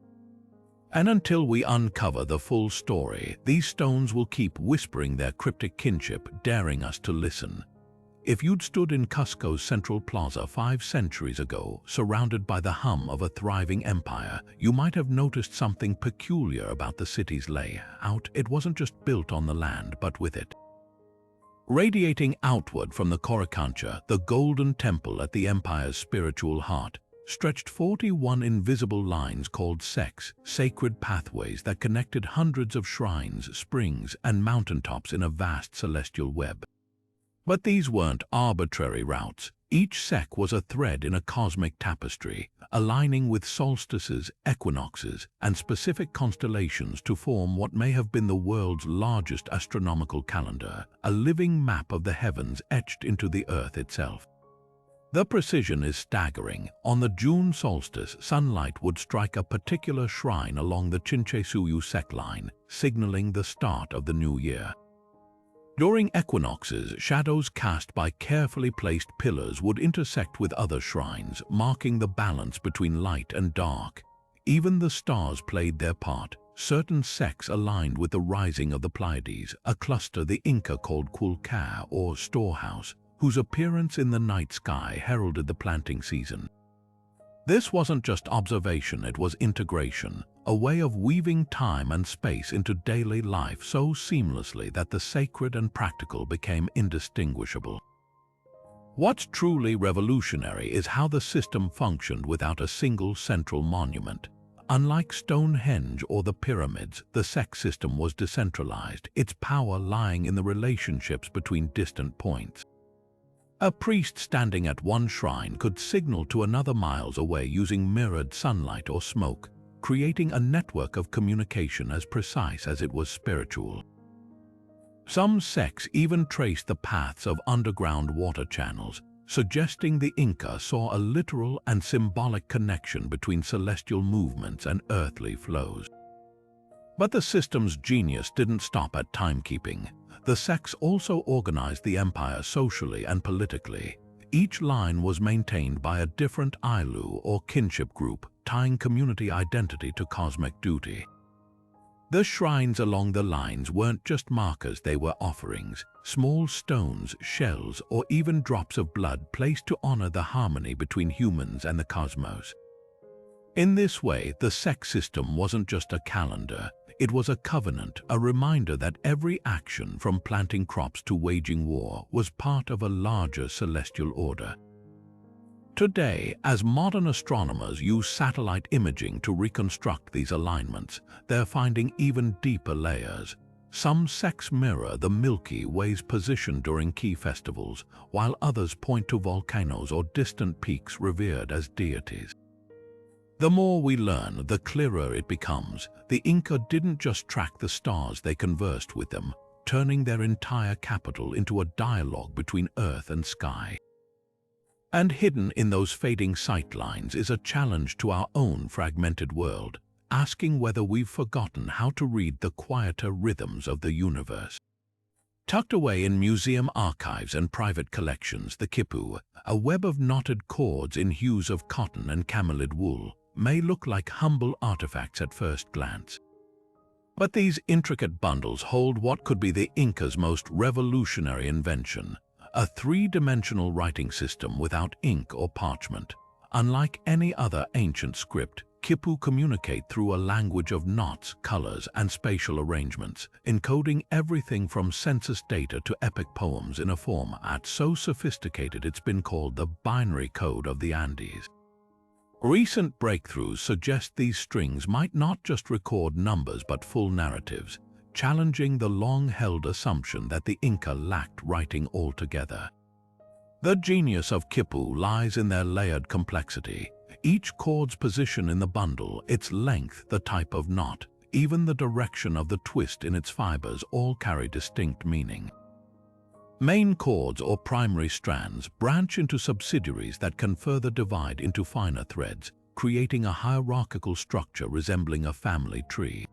And until we uncover the full story, these stones will keep whispering their cryptic kinship, daring us to listen. If you'd stood in Cusco's central plaza 5 centuries ago, surrounded by the hum of a thriving empire, you might have noticed something peculiar about the city's layout. It wasn't just built on the land, but with it. Radiating outward from the Coricancha, the golden temple at the empire's spiritual heart, stretched 41 invisible lines called secs, sacred pathways that connected hundreds of shrines, springs, and mountaintops in a vast celestial web. But these weren't arbitrary routes. Each sec was a thread in a cosmic tapestry, aligning with solstices, equinoxes, and specific constellations to form what may have been the world's largest astronomical calendar, a living map of the heavens etched into the earth itself. The precision is staggering. On the June solstice, sunlight would strike a particular shrine along the Chinchaysuyu sec line, signaling the start of the new year. During equinoxes, shadows cast by carefully placed pillars would intersect with other shrines, marking the balance between light and dark. Even the stars played their part. Certain secs aligned with the rising of the Pleiades, a cluster the Inca called Kulka, or storehouse, whose appearance in the night sky heralded the planting season. This wasn't just observation, it was integration, a way of weaving time and space into daily life so seamlessly that the sacred and practical became indistinguishable. What's truly revolutionary is how the system functioned without a single central monument. Unlike Stonehenge or the pyramids, the sec system was decentralized, its power lying in the relationships between distant points. A priest standing at one shrine could signal to another miles away using mirrored sunlight or smoke, creating a network of communication as precise as it was spiritual. Some sects even traced the paths of underground water channels, suggesting the Inca saw a literal and symbolic connection between celestial movements and earthly flows. But the system's genius didn't stop at timekeeping. The sects also organized the empire socially and politically. Each line was maintained by a different ilu or kinship group, tying community identity to cosmic duty. The shrines along the lines weren't just markers, they were offerings, small stones, shells, or even drops of blood placed to honor the harmony between humans and the cosmos. In this way, the sect system wasn't just a calendar, it was a covenant, a reminder that every action, from planting crops to waging war, was part of a larger celestial order. Today, as modern astronomers use satellite imaging to reconstruct these alignments, they're finding even deeper layers. Some sects mirror the Milky Way's position during key festivals, while others point to volcanoes or distant peaks revered as deities. The more we learn, the clearer it becomes. The Inca didn't just track the stars, they conversed with them, turning their entire capital into a dialogue between earth and sky. And hidden in those fading sight lines is a challenge to our own fragmented world, asking whether we've forgotten how to read the quieter rhythms of the universe. Tucked away in museum archives and private collections, the quipu, a web of knotted cords in hues of cotton and camelid wool, may look like humble artifacts at first glance. But these intricate bundles hold what could be the Inca's most revolutionary invention, a three-dimensional writing system without ink or parchment. Unlike any other ancient script, quipu communicate through a language of knots, colors, and spatial arrangements, encoding everything from census data to epic poems in a format so sophisticated it's been called the binary code of the Andes. Recent breakthroughs suggest these strings might not just record numbers but full narratives, challenging the long-held assumption that the Inca lacked writing altogether. The genius of quipu lies in their layered complexity. Each chord's position in the bundle, its length, the type of knot, even the direction of the twist in its fibers all carry distinct meaning. Main chords or primary strands branch into subsidiaries that can further divide into finer threads, creating a hierarchical structure resembling a family tree.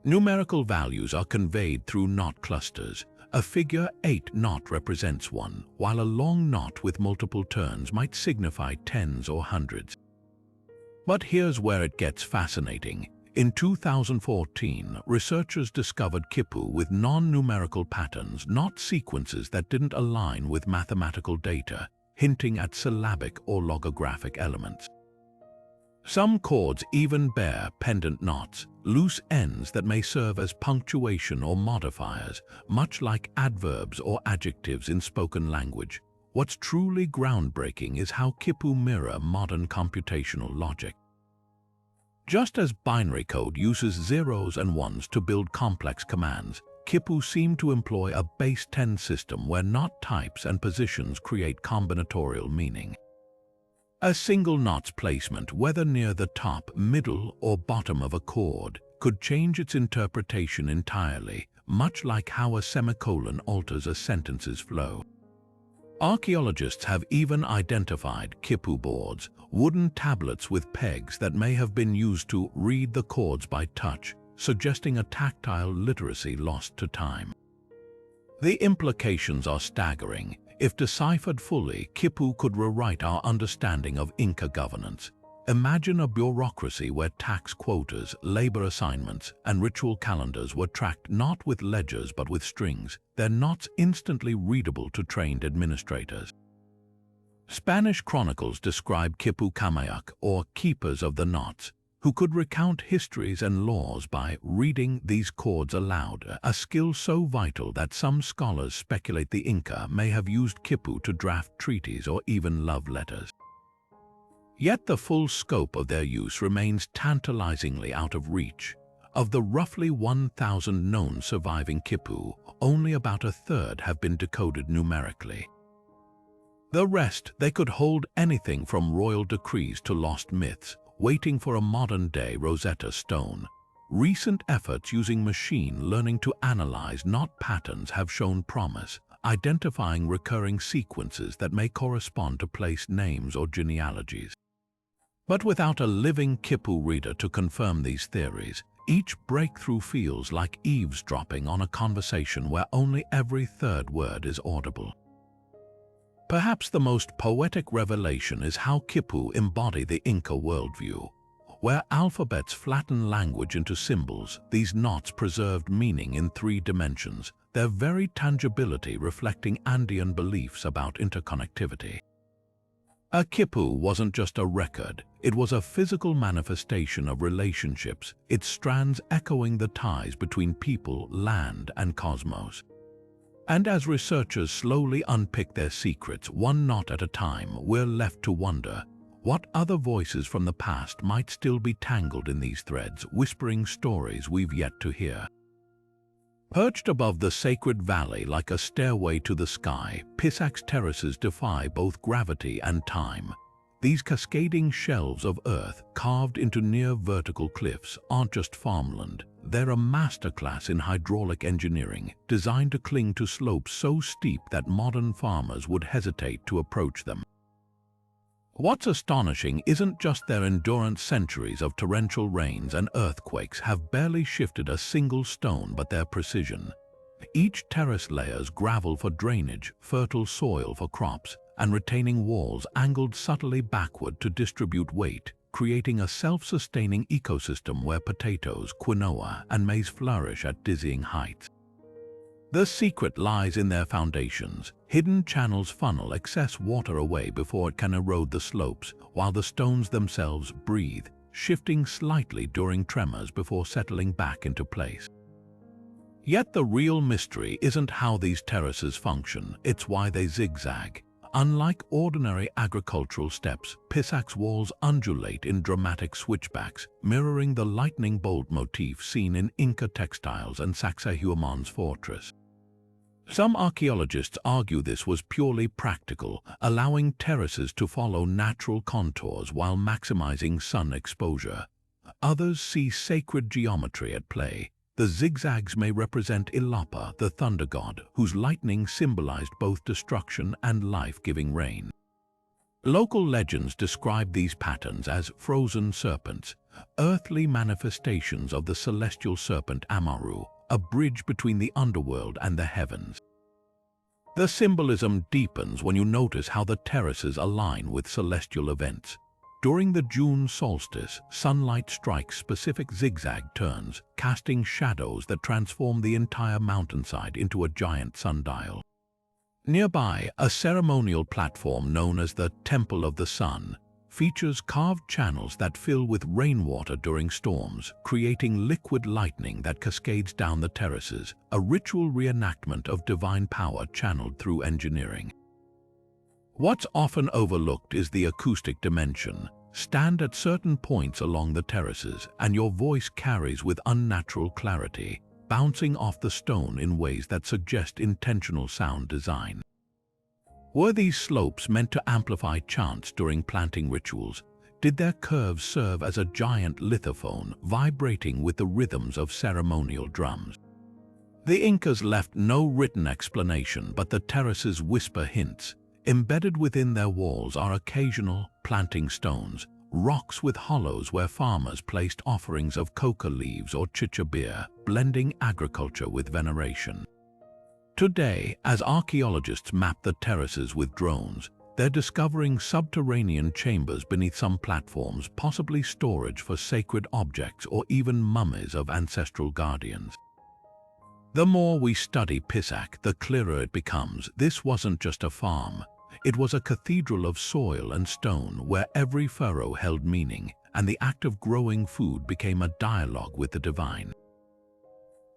Numerical values are conveyed through knot clusters. A figure 8 knot represents one, while a long knot with multiple turns might signify tens or hundreds. But here's where it gets fascinating. In 2014, researchers discovered quipu with non-numerical patterns, not sequences that didn't align with mathematical data, hinting at syllabic or logographic elements. Some chords even bear pendant knots, loose ends that may serve as punctuation or modifiers, much like adverbs or adjectives in spoken language. What's truly groundbreaking is how quipu mirror modern computational logic. Just as binary code uses zeros and ones to build complex commands, quipu seem to employ a base 10 system where knot types and positions create combinatorial meaning. A single knot's placement, whether near the top, middle, or bottom of a chord, could change its interpretation entirely, much like how a semicolon alters a sentence's flow. Archaeologists have even identified quipu boards, wooden tablets with pegs that may have been used to read the chords by touch, suggesting a tactile literacy lost to time. The implications are staggering. If deciphered fully, quipu could rewrite our understanding of Inca governance. Imagine a bureaucracy where tax quotas, labor assignments, and ritual calendars were tracked not with ledgers but with strings, their knots instantly readable to trained administrators. Spanish chronicles describe quipu camayac, or keepers of the knots, who could recount histories and laws by reading these chords aloud, a skill so vital that some scholars speculate the Inca may have used quipu to draft treaties or even love letters. Yet the full scope of their use remains tantalizingly out of reach. Of the roughly 1,000 known surviving quipu, only about a third have been decoded numerically. The rest, they could hold anything from royal decrees to lost myths, waiting for a modern-day Rosetta Stone. Recent efforts using machine learning to analyze knot patterns have shown promise, identifying recurring sequences that may correspond to place names or genealogies. But without a living quipu reader to confirm these theories, each breakthrough feels like eavesdropping on a conversation where only every third word is audible. Perhaps the most poetic revelation is how quipu embody the Inca worldview. Where alphabets flatten language into symbols, these knots preserved meaning in 3 dimensions, their very tangibility reflecting Andean beliefs about interconnectivity. A quipu wasn't just a record, it was a physical manifestation of relationships, its strands echoing the ties between people, land, and cosmos. And as researchers slowly unpick their secrets, one knot at a time, we're left to wonder what other voices from the past might still be tangled in these threads, whispering stories we've yet to hear. Perched above the sacred valley like a stairway to the sky, Pisac's terraces defy both gravity and time. These cascading shelves of earth carved into near-vertical cliffs aren't just farmland. They're a masterclass in hydraulic engineering, designed to cling to slopes so steep that modern farmers would hesitate to approach them. What's astonishing isn't just their endurance. Centuries of torrential rains and earthquakes have barely shifted a single stone, but their precision. Each terrace layers gravel for drainage, fertile soil for crops, and retaining walls angled subtly backward to distribute weight, creating a self-sustaining ecosystem where potatoes, quinoa, and maize flourish at dizzying heights. The secret lies in their foundations. Hidden channels funnel excess water away before it can erode the slopes, while the stones themselves breathe, shifting slightly during tremors before settling back into place. Yet the real mystery isn't how these terraces function, it's why they zigzag. Unlike ordinary agricultural steps, Pisac's walls undulate in dramatic switchbacks, mirroring the lightning bolt motif seen in Inca textiles and Sacsayhuaman's fortress. Some archaeologists argue this was purely practical, allowing terraces to follow natural contours while maximizing sun exposure. Others see sacred geometry at play. The zigzags may represent Ilapa, the thunder god, whose lightning symbolized both destruction and life-giving rain. Local legends describe these patterns as frozen serpents, earthly manifestations of the celestial serpent Amaru, a bridge between the underworld and the heavens. The symbolism deepens when you notice how the terraces align with celestial events. During the June solstice, sunlight strikes specific zigzag turns, casting shadows that transform the entire mountainside into a giant sundial. Nearby, a ceremonial platform known as the Temple of the Sun features carved channels that fill with rainwater during storms, creating liquid lightning that cascades down the terraces, a ritual reenactment of divine power channeled through engineering. What's often overlooked is the acoustic dimension. Stand at certain points along the terraces, and your voice carries with unnatural clarity, bouncing off the stone in ways that suggest intentional sound design. Were these slopes meant to amplify chants during planting rituals? Did their curves serve as a giant lithophone, vibrating with the rhythms of ceremonial drums? The Incas left no written explanation, but the terraces whisper hints. Embedded within their walls are occasional planting stones, rocks with hollows where farmers placed offerings of coca leaves or chicha beer, blending agriculture with veneration. Today, as archaeologists map the terraces with drones, they're discovering subterranean chambers beneath some platforms, possibly storage for sacred objects or even mummies of ancestral guardians. The more we study Pisac, the clearer it becomes. This wasn't just a farm. It was a cathedral of soil and stone where every furrow held meaning, and the act of growing food became a dialogue with the divine.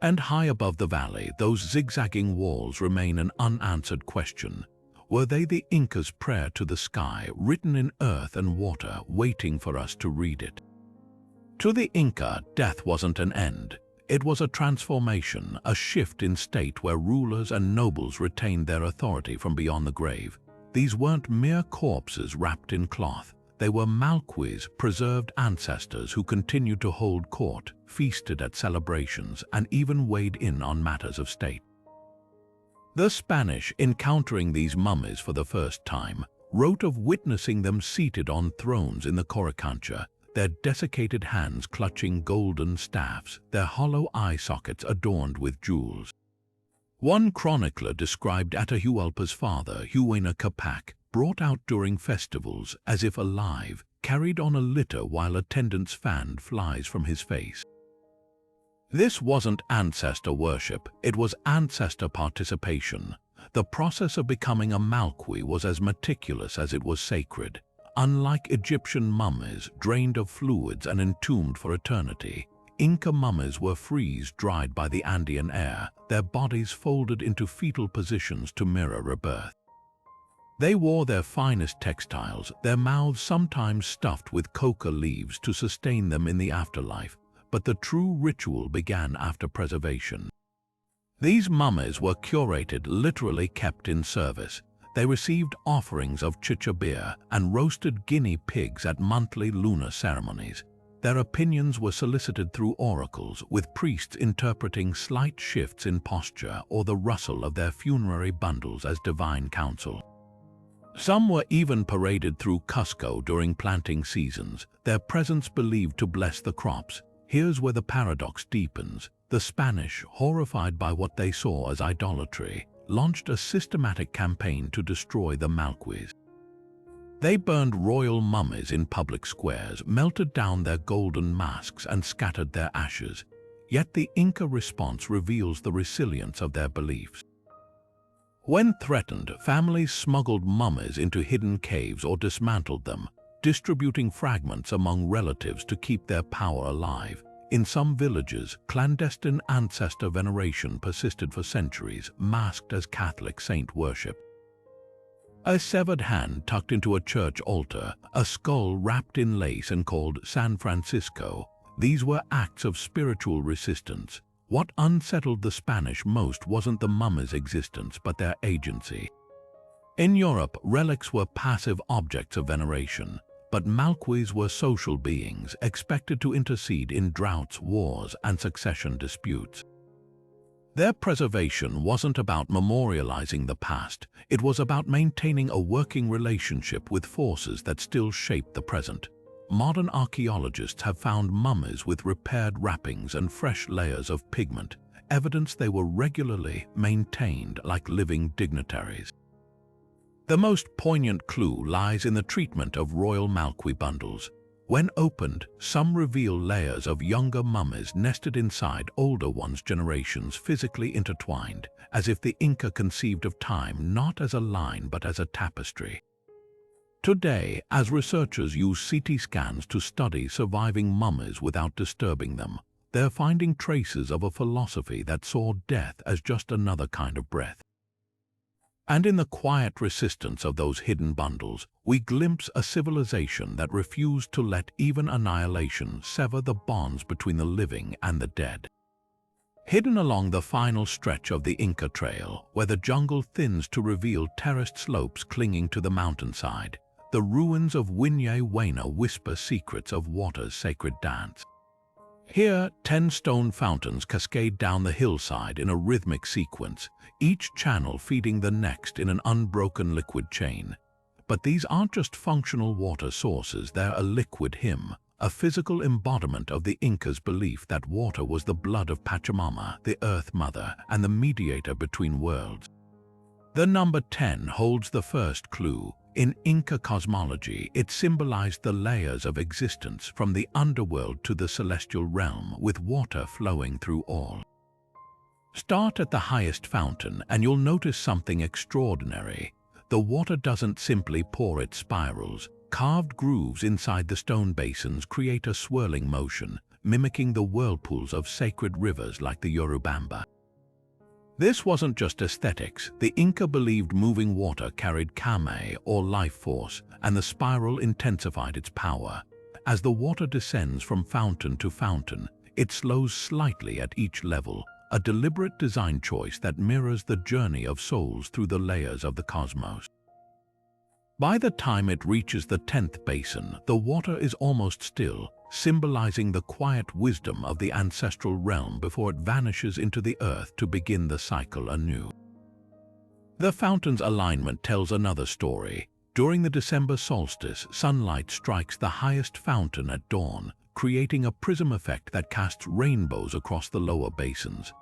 And high above the valley, those zigzagging walls remain an unanswered question. Were they the Incas' prayer to the sky, written in earth and water, waiting for us to read it? To the Inca, death wasn't an end. It was a transformation, a shift in state where rulers and nobles retained their authority from beyond the grave. These weren't mere corpses wrapped in cloth. They were Malquis, preserved ancestors who continued to hold court, feasted at celebrations, and even weighed in on matters of state. The Spanish, encountering these mummies for the first time, wrote of witnessing them seated on thrones in the Coricancha, their desiccated hands clutching golden staffs, their hollow eye sockets adorned with jewels. One chronicler described Atahualpa's father, Huayna Capac, brought out during festivals as if alive, carried on a litter while attendants fanned flies from his face. This wasn't ancestor worship, it was ancestor participation. The process of becoming a Malqui was as meticulous as it was sacred. Unlike Egyptian mummies, drained of fluids and entombed for eternity, Inca mummies were freeze-dried by the Andean air, their bodies folded into fetal positions to mirror rebirth. They wore their finest textiles, their mouths sometimes stuffed with coca leaves to sustain them in the afterlife, but the true ritual began after preservation. These mummies were curated, literally kept in service. They received offerings of chicha beer and roasted guinea pigs at monthly lunar ceremonies. Their opinions were solicited through oracles, with priests interpreting slight shifts in posture or the rustle of their funerary bundles as divine counsel. Some were even paraded through Cusco during planting seasons, their presence believed to bless the crops. Here's where the paradox deepens. The Spanish, horrified by what they saw as idolatry, launched a systematic campaign to destroy the Malquis. They burned royal mummies in public squares, melted down their golden masks, and scattered their ashes. Yet the Inca response reveals the resilience of their beliefs. When threatened, families smuggled mummies into hidden caves or dismantled them, distributing fragments among relatives to keep their power alive. In some villages, clandestine ancestor veneration persisted for centuries, masked as Catholic saint worship. A severed hand tucked into a church altar, a skull wrapped in lace and called San Francisco. These were acts of spiritual resistance. What unsettled the Spanish most wasn't the mummies' existence, but their agency. In Europe, relics were passive objects of veneration, but Malquis were social beings expected to intercede in droughts, wars, and succession disputes. Their preservation wasn't about memorializing the past, it was about maintaining a working relationship with forces that still shape the present. Modern archaeologists have found mummies with repaired wrappings and fresh layers of pigment, evidence they were regularly maintained like living dignitaries. The most poignant clue lies in the treatment of royal Malquis bundles. When opened, some reveal layers of younger mummies nested inside older ones, generations physically intertwined, as if the Inca conceived of time not as a line but as a tapestry. Today, as researchers use CT scans to study surviving mummies without disturbing them, they're finding traces of a philosophy that saw death as just another kind of breath. And in the quiet resistance of those hidden bundles, we glimpse a civilization that refused to let even annihilation sever the bonds between the living and the dead. Hidden along the final stretch of the Inca Trail, where the jungle thins to reveal terraced slopes clinging to the mountainside, the ruins of Huayna whisper secrets of water's sacred dance. Here, 10 stone fountains cascade down the hillside in a rhythmic sequence, each channel feeding the next in an unbroken liquid chain. But these aren't just functional water sources, they're a liquid hymn, a physical embodiment of the Incas' belief that water was the blood of Pachamama, the Earth Mother, and the mediator between worlds. The number 10 holds the first clue. In Inca cosmology, it symbolized the layers of existence from the underworld to the celestial realm, with water flowing through all. Start at the highest fountain and you'll notice something extraordinary. The water doesn't simply pour, it spirals. Carved grooves inside the stone basins create a swirling motion, mimicking the whirlpools of sacred rivers like the Urubamba. This wasn't just aesthetics. The Inca believed moving water carried kame, or life force, and the spiral intensified its power. As the water descends from fountain to fountain, it slows slightly at each level, a deliberate design choice that mirrors the journey of souls through the layers of the cosmos. By the time it reaches the 10th basin, the water is almost still, symbolizing the quiet wisdom of the ancestral realm before it vanishes into the earth to begin the cycle anew. The fountain's alignment tells another story. During the December solstice, sunlight strikes the highest fountain at dawn, creating a prism effect that casts rainbows across the lower basins.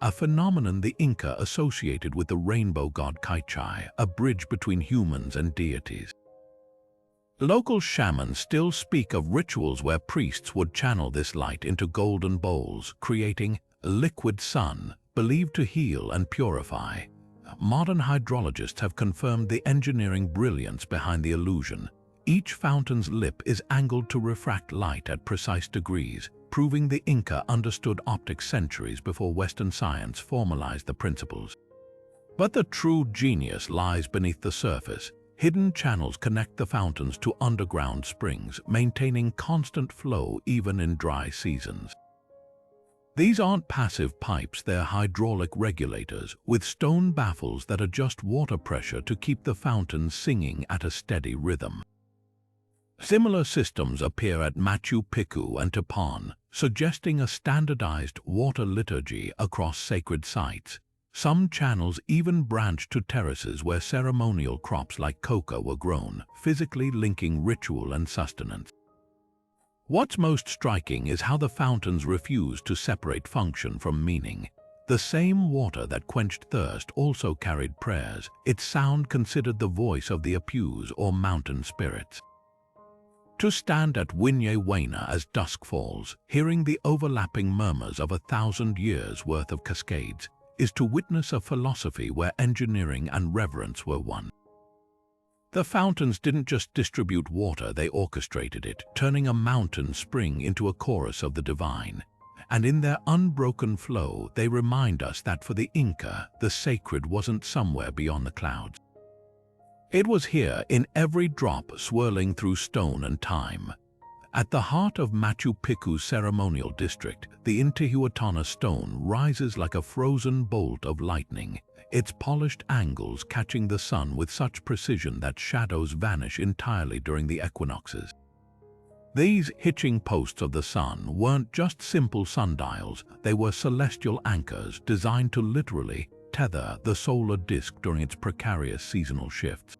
A phenomenon the Inca associated with the rainbow god Kaichai, a bridge between humans and deities. Local shamans still speak of rituals where priests would channel this light into golden bowls, creating a liquid sun, believed to heal and purify. Modern hydrologists have confirmed the engineering brilliance behind the illusion. Each fountain's lip is angled to refract light at precise degrees, proving the Inca understood optics centuries before Western science formalized the principles. But the true genius lies beneath the surface. Hidden channels connect the fountains to underground springs, maintaining constant flow even in dry seasons. These aren't passive pipes, they're hydraulic regulators with stone baffles that adjust water pressure to keep the fountains singing at a steady rhythm. Similar systems appear at Machu Picchu and Tepan, suggesting a standardized water liturgy across sacred sites. Some channels even branch to terraces where ceremonial crops like coca were grown, physically linking ritual and sustenance. What's most striking is how the fountains refuse to separate function from meaning. The same water that quenched thirst also carried prayers, its sound considered the voice of the apus or mountain spirits. To stand at Sacsayhuamán as dusk falls, hearing the overlapping murmurs of 1,000 years' worth of cascades, is to witness a philosophy where engineering and reverence were one. The fountains didn't just distribute water, they orchestrated it, turning a mountain spring into a chorus of the divine. And in their unbroken flow, they remind us that for the Inca, the sacred wasn't somewhere beyond the clouds. It was here, in every drop swirling through stone and time. At the heart of Machu Picchu's ceremonial district, the Intihuatana stone rises like a frozen bolt of lightning, its polished angles catching the sun with such precision that shadows vanish entirely during the equinoxes. These hitching posts of the sun weren't just simple sundials, they were celestial anchors designed to literally tether the solar disk during its precarious seasonal shifts.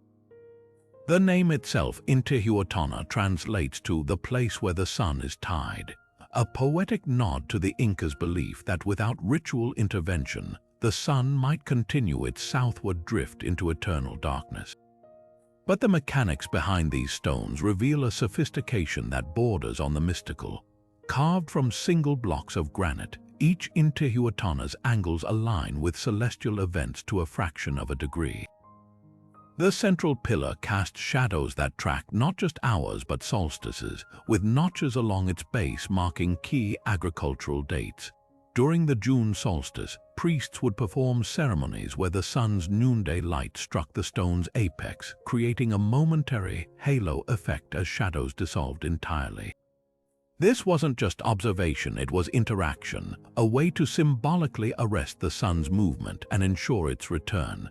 The name itself, Intihuatana, translates to the place where the sun is tied, a poetic nod to the Incas' belief that without ritual intervention, the sun might continue its southward drift into eternal darkness. But the mechanics behind these stones reveal a sophistication that borders on the mystical. Carved from single blocks of granite, each Intihuatana's angles align with celestial events to a fraction of a degree. The central pillar casts shadows that track not just hours but solstices, with notches along its base marking key agricultural dates. During the June solstice, priests would perform ceremonies where the sun's noonday light struck the stone's apex, creating a momentary halo effect as shadows dissolved entirely. This wasn't just observation, it was interaction, a way to symbolically arrest the sun's movement and ensure its return.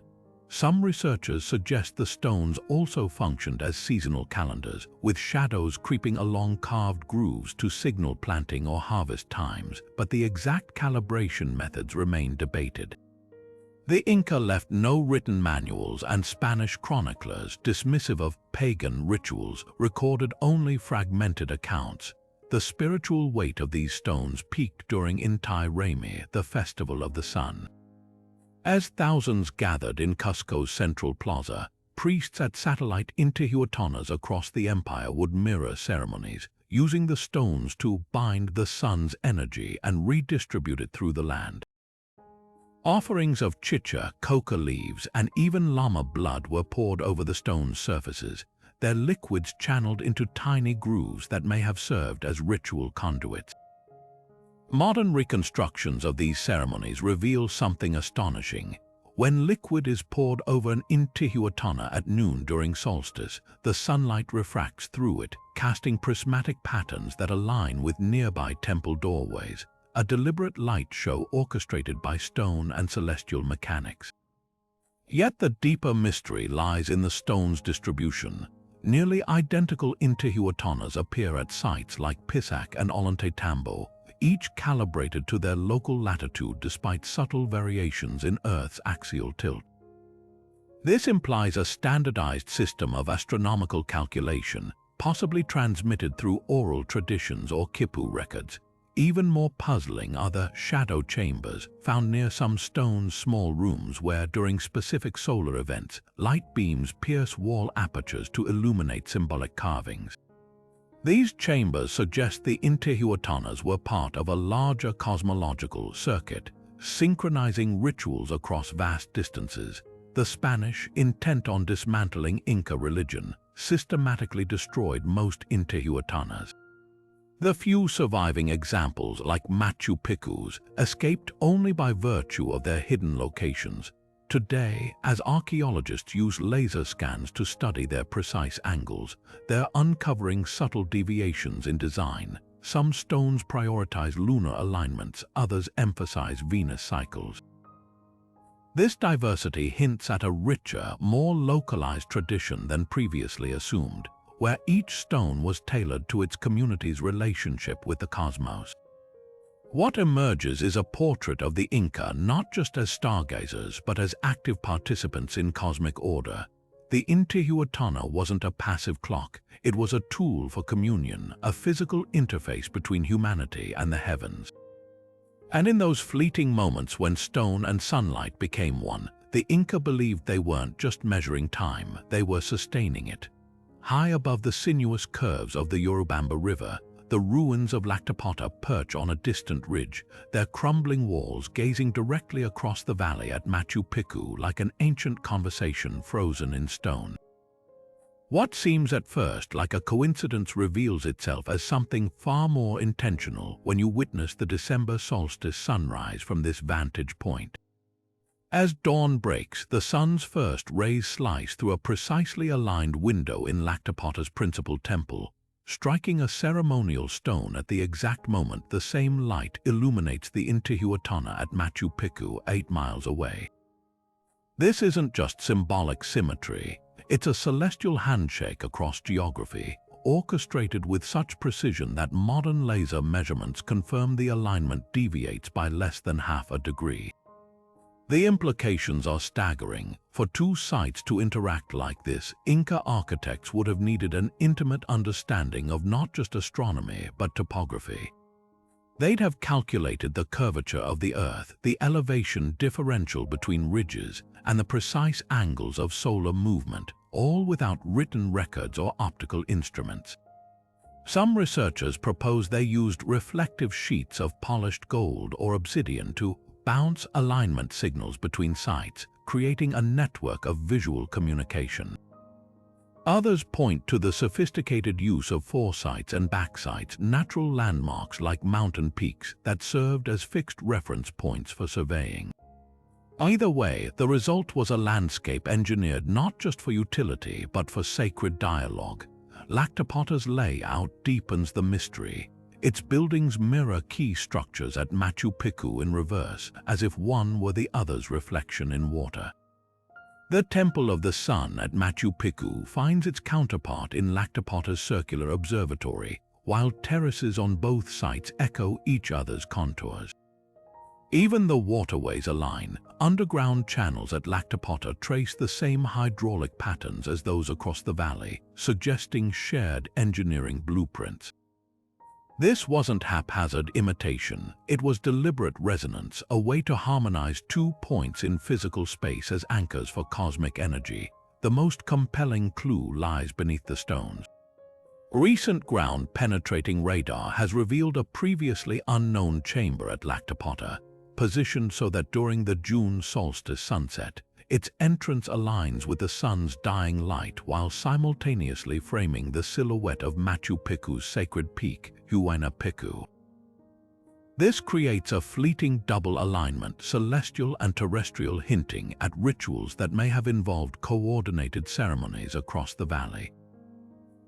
Some researchers suggest the stones also functioned as seasonal calendars, with shadows creeping along carved grooves to signal planting or harvest times, but the exact calibration methods remain debated. The Inca left no written manuals, and Spanish chroniclers, dismissive of pagan rituals, recorded only fragmented accounts. The spiritual weight of these stones peaked during Inti Raymi, the festival of the sun. As thousands gathered in Cusco's central plaza, priests at satellite Intihuatanas across the empire would mirror ceremonies, using the stones to bind the sun's energy and redistribute it through the land. Offerings of chicha, coca leaves, and even llama blood were poured over the stone's surfaces, their liquids channeled into tiny grooves that may have served as ritual conduits. Modern reconstructions of these ceremonies reveal something astonishing. When liquid is poured over an Intihuatana at noon during solstice, the sunlight refracts through it, casting prismatic patterns that align with nearby temple doorways, a deliberate light show orchestrated by stone and celestial mechanics. Yet the deeper mystery lies in the stone's distribution. Nearly identical Intihuatanas appear at sites like Pisac and Ollantaytambo, each calibrated to their local latitude despite subtle variations in Earth's axial tilt. This implies a standardized system of astronomical calculation, possibly transmitted through oral traditions or quipu records. Even more puzzling are the shadow chambers found near some stone's small rooms where, during specific solar events, light beams pierce wall apertures to illuminate symbolic carvings. These chambers suggest the Intihuatanas were part of a larger cosmological circuit, synchronizing rituals across vast distances. The Spanish, intent on dismantling Inca religion, systematically destroyed most Intihuatanas. The few surviving examples, like Machu Picchu's, escaped only by virtue of their hidden locations. Today, as archaeologists use laser scans to study their precise angles, they're uncovering subtle deviations in design, Some stones prioritize lunar alignments, others emphasize Venus cycles. This diversity hints at a richer, more localized tradition than previously assumed, where each stone was tailored to its community's relationship with the cosmos. What emerges is a portrait of the Inca not just as stargazers but as active participants in cosmic order. The Intihuatana wasn't a passive clock, it was a tool for communion, a physical interface between humanity and the heavens. And in those fleeting moments when stone and sunlight became one, the Inca believed they weren't just measuring time, they were sustaining it. High above the sinuous curves of the Urubamba River, the ruins of Lactopota perch on a distant ridge, their crumbling walls gazing directly across the valley at Machu Picchu like an ancient conversation frozen in stone. What seems at first like a coincidence reveals itself as something far more intentional when you witness the December solstice sunrise from this vantage point. As dawn breaks, the sun's first rays slice through a precisely aligned window in Lactopota's principal temple, striking a ceremonial stone at the exact moment the same light illuminates the Intihuatana at Machu Picchu 8 miles away. This isn't just symbolic symmetry, it's a celestial handshake across geography, orchestrated with such precision that modern laser measurements confirm the alignment deviates by less than half a degree. The implications are staggering. For two sites to interact like this, Inca architects would have needed an intimate understanding of not just astronomy but topography. They'd have calculated the curvature of the Earth, the elevation differential between ridges, and the precise angles of solar movement, all without written records or optical instruments. Some researchers propose they used reflective sheets of polished gold or obsidian to bounce alignment signals between sites, creating a network of visual communication. Others point to the sophisticated use of foresights and backsights, natural landmarks like mountain peaks that served as fixed reference points for surveying. Either way, the result was a landscape engineered not just for utility but for sacred dialogue. Lactopota's layout deepens the mystery. Its buildings mirror key structures at Machu Picchu in reverse, as if one were the other's reflection in water. The Temple of the Sun at Machu Picchu finds its counterpart in Lactopota's circular observatory, while terraces on both sites echo each other's contours. Even the waterways align. Underground channels at Lactopota trace the same hydraulic patterns as those across the valley, suggesting shared engineering blueprints. This wasn't haphazard imitation, it was deliberate resonance, a way to harmonize 2 points in physical space as anchors for cosmic energy. The most compelling clue lies beneath the stones. Recent ground-penetrating radar has revealed a previously unknown chamber at Lactopota, positioned so that during the June solstice sunset, its entrance aligns with the sun's dying light while simultaneously framing the silhouette of Machu Picchu's sacred peak, Huayna Picchu. This creates a fleeting double alignment, celestial and terrestrial, hinting at rituals that may have involved coordinated ceremonies across the valley.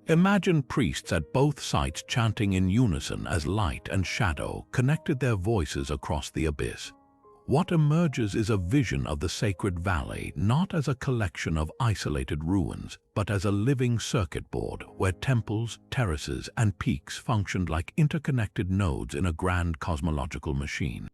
Imagine priests at both sites chanting in unison as light and shadow connected their voices across the abyss. What emerges is a vision of the sacred valley not as a collection of isolated ruins, but as a living circuit board where temples, terraces, and peaks functioned like interconnected nodes in a grand cosmological machine.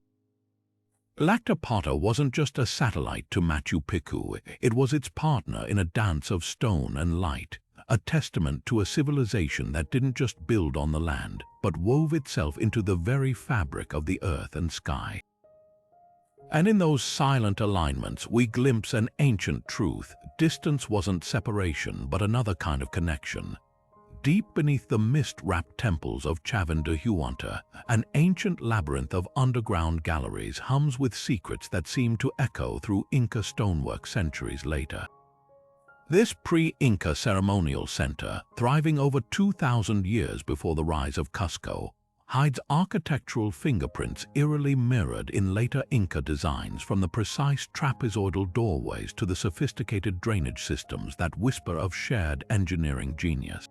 Lactopota wasn't just a satellite to Machu Picchu, it was its partner in a dance of stone and light, a testament to a civilization that didn't just build on the land, but wove itself into the very fabric of the earth and sky. And in those silent alignments, we glimpse an ancient truth. Distance wasn't separation, but another kind of connection. Deep beneath the mist-wrapped temples of Chavín de Huánta, an ancient labyrinth of underground galleries hums with secrets that seem to echo through Inca stonework centuries later. This pre-Inca ceremonial center, thriving over 2,000 years before the rise of Cusco, hides architectural fingerprints eerily mirrored in later Inca designs, from the precise trapezoidal doorways to the sophisticated drainage systems that whisper of shared engineering genius.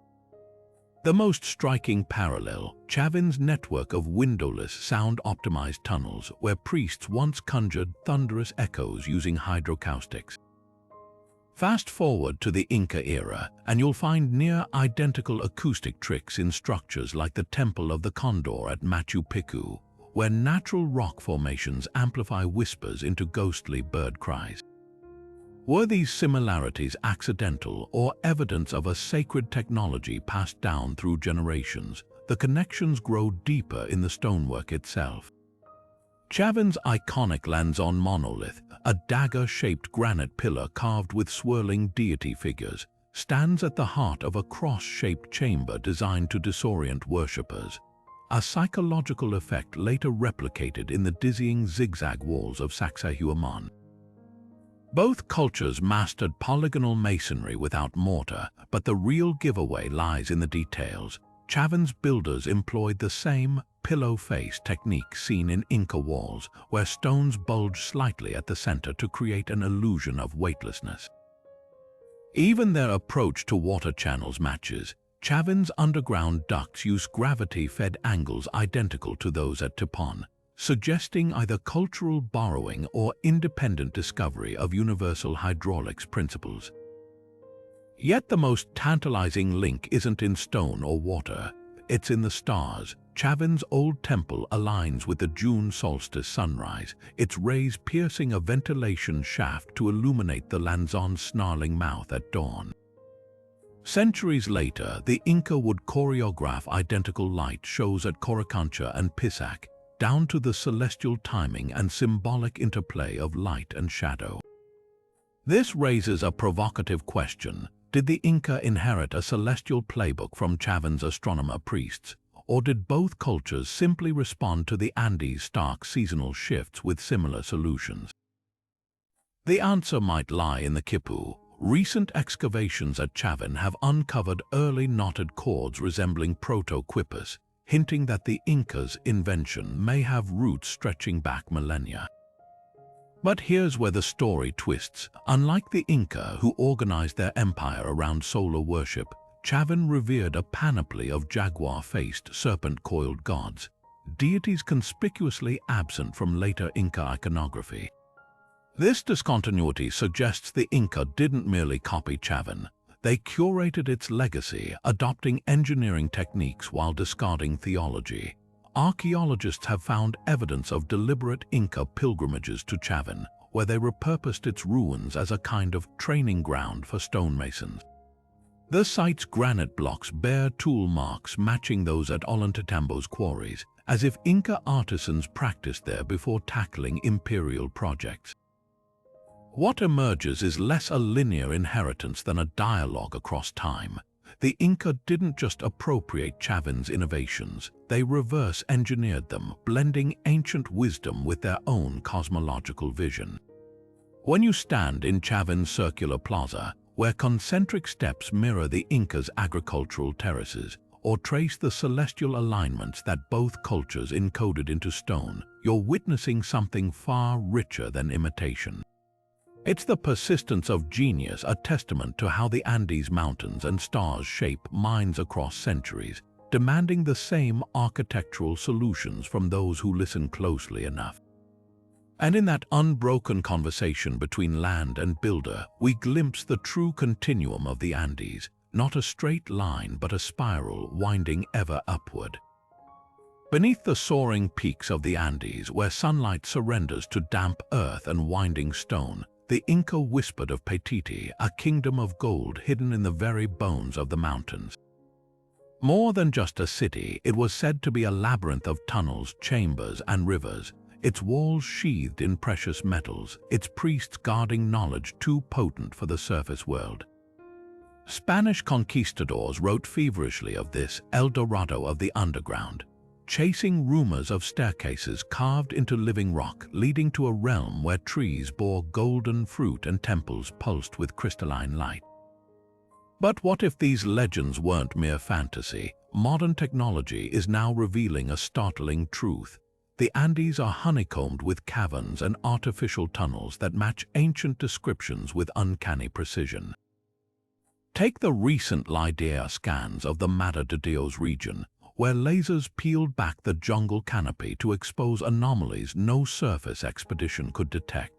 The most striking parallel, Chavin's network of windowless, sound-optimized tunnels where priests once conjured thunderous echoes using hydrocaustics. Fast forward to the Inca era, and you'll find near-identical acoustic tricks in structures like the Temple of the Condor at Machu Picchu, where natural rock formations amplify whispers into ghostly bird cries. Were these similarities accidental or evidence of a sacred technology passed down through generations? The connections grow deeper in the stonework itself. Chavin's iconic Lanzon monolith, a dagger-shaped granite pillar carved with swirling deity figures, stands at the heart of a cross-shaped chamber designed to disorient worshippers, a psychological effect later replicated in the dizzying zigzag walls of Sacsayhuamán. Both cultures mastered polygonal masonry without mortar, but the real giveaway lies in the details. Chavin's builders employed the same pillow-face technique seen in Inca walls, where stones bulge slightly at the center to create an illusion of weightlessness. Even their approach to water channels matches. Chavin's underground ducts use gravity-fed angles identical to those at Tipon, suggesting either cultural borrowing or independent discovery of universal hydraulics principles. Yet the most tantalizing link isn't in stone or water, it's in the stars. Chavin's old temple aligns with the June solstice sunrise, its rays piercing a ventilation shaft to illuminate the Lanzon's snarling mouth at dawn. Centuries later, the Inca would choreograph identical light shows at Coricancha and Pisac, down to the celestial timing and symbolic interplay of light and shadow. This raises a provocative question. Did the Inca inherit a celestial playbook from Chavin's astronomer priests, or did both cultures simply respond to the Andes' stark seasonal shifts with similar solutions? The answer might lie in the quipu. Recent excavations at Chavin have uncovered early knotted cords resembling proto-quipus, hinting that the Incas' invention may have roots stretching back millennia. But here's where the story twists. Unlike the Inca, who organized their empire around solar worship, Chavin revered a panoply of jaguar-faced, serpent-coiled gods, deities conspicuously absent from later Inca iconography. This discontinuity suggests the Inca didn't merely copy Chavin. They curated its legacy, adopting engineering techniques while discarding theology. Archaeologists have found evidence of deliberate Inca pilgrimages to Chavin, where they repurposed its ruins as a kind of training ground for stonemasons. The site's granite blocks bear tool marks matching those at Ollantaytambo's quarries, as if Inca artisans practiced there before tackling imperial projects. What emerges is less a linear inheritance than a dialogue across time. The Inca didn't just appropriate Chavin's innovations, they reverse-engineered them, blending ancient wisdom with their own cosmological vision. When you stand in Chavin's circular plaza, where concentric steps mirror the Incas' agricultural terraces, or trace the celestial alignments that both cultures encoded into stone, you're witnessing something far richer than imitation. It's the persistence of genius, a testament to how the Andes mountains and stars shape minds across centuries, demanding the same architectural solutions from those who listen closely enough. And in that unbroken conversation between land and builder, we glimpse the true continuum of the Andes, not a straight line but a spiral winding ever upward. Beneath the soaring peaks of the Andes, where sunlight surrenders to damp earth and winding stone, the Inca whispered of Paititi, a kingdom of gold hidden in the very bones of the mountains. More than just a city, it was said to be a labyrinth of tunnels, chambers, and rivers, its walls sheathed in precious metals, its priests guarding knowledge too potent for the surface world. Spanish conquistadors wrote feverishly of this El Dorado of the underground, chasing rumors of staircases carved into living rock leading to a realm where trees bore golden fruit and temples pulsed with crystalline light. But what if these legends weren't mere fantasy? Modern technology is now revealing a startling truth. The Andes are honeycombed with caverns and artificial tunnels that match ancient descriptions with uncanny precision. Take the recent LiDAR scans of the Madre de Dios region, where lasers peeled back the jungle canopy to expose anomalies no surface expedition could detect.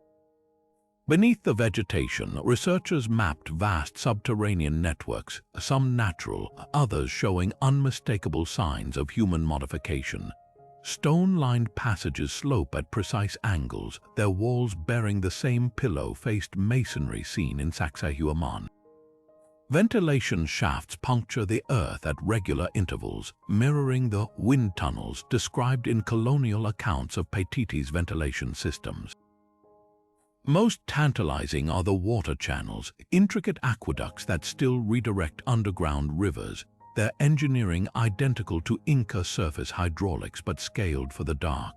Beneath the vegetation, researchers mapped vast subterranean networks, some natural, others showing unmistakable signs of human modification. Stone-lined passages slope at precise angles, their walls bearing the same pillow-faced masonry seen in Sacsayhuamán. Ventilation shafts puncture the earth at regular intervals, mirroring the wind tunnels described in colonial accounts of Paititi's ventilation systems. Most tantalizing are the water channels, intricate aqueducts that still redirect underground rivers, their engineering identical to Inca surface hydraulics but scaled for the dark.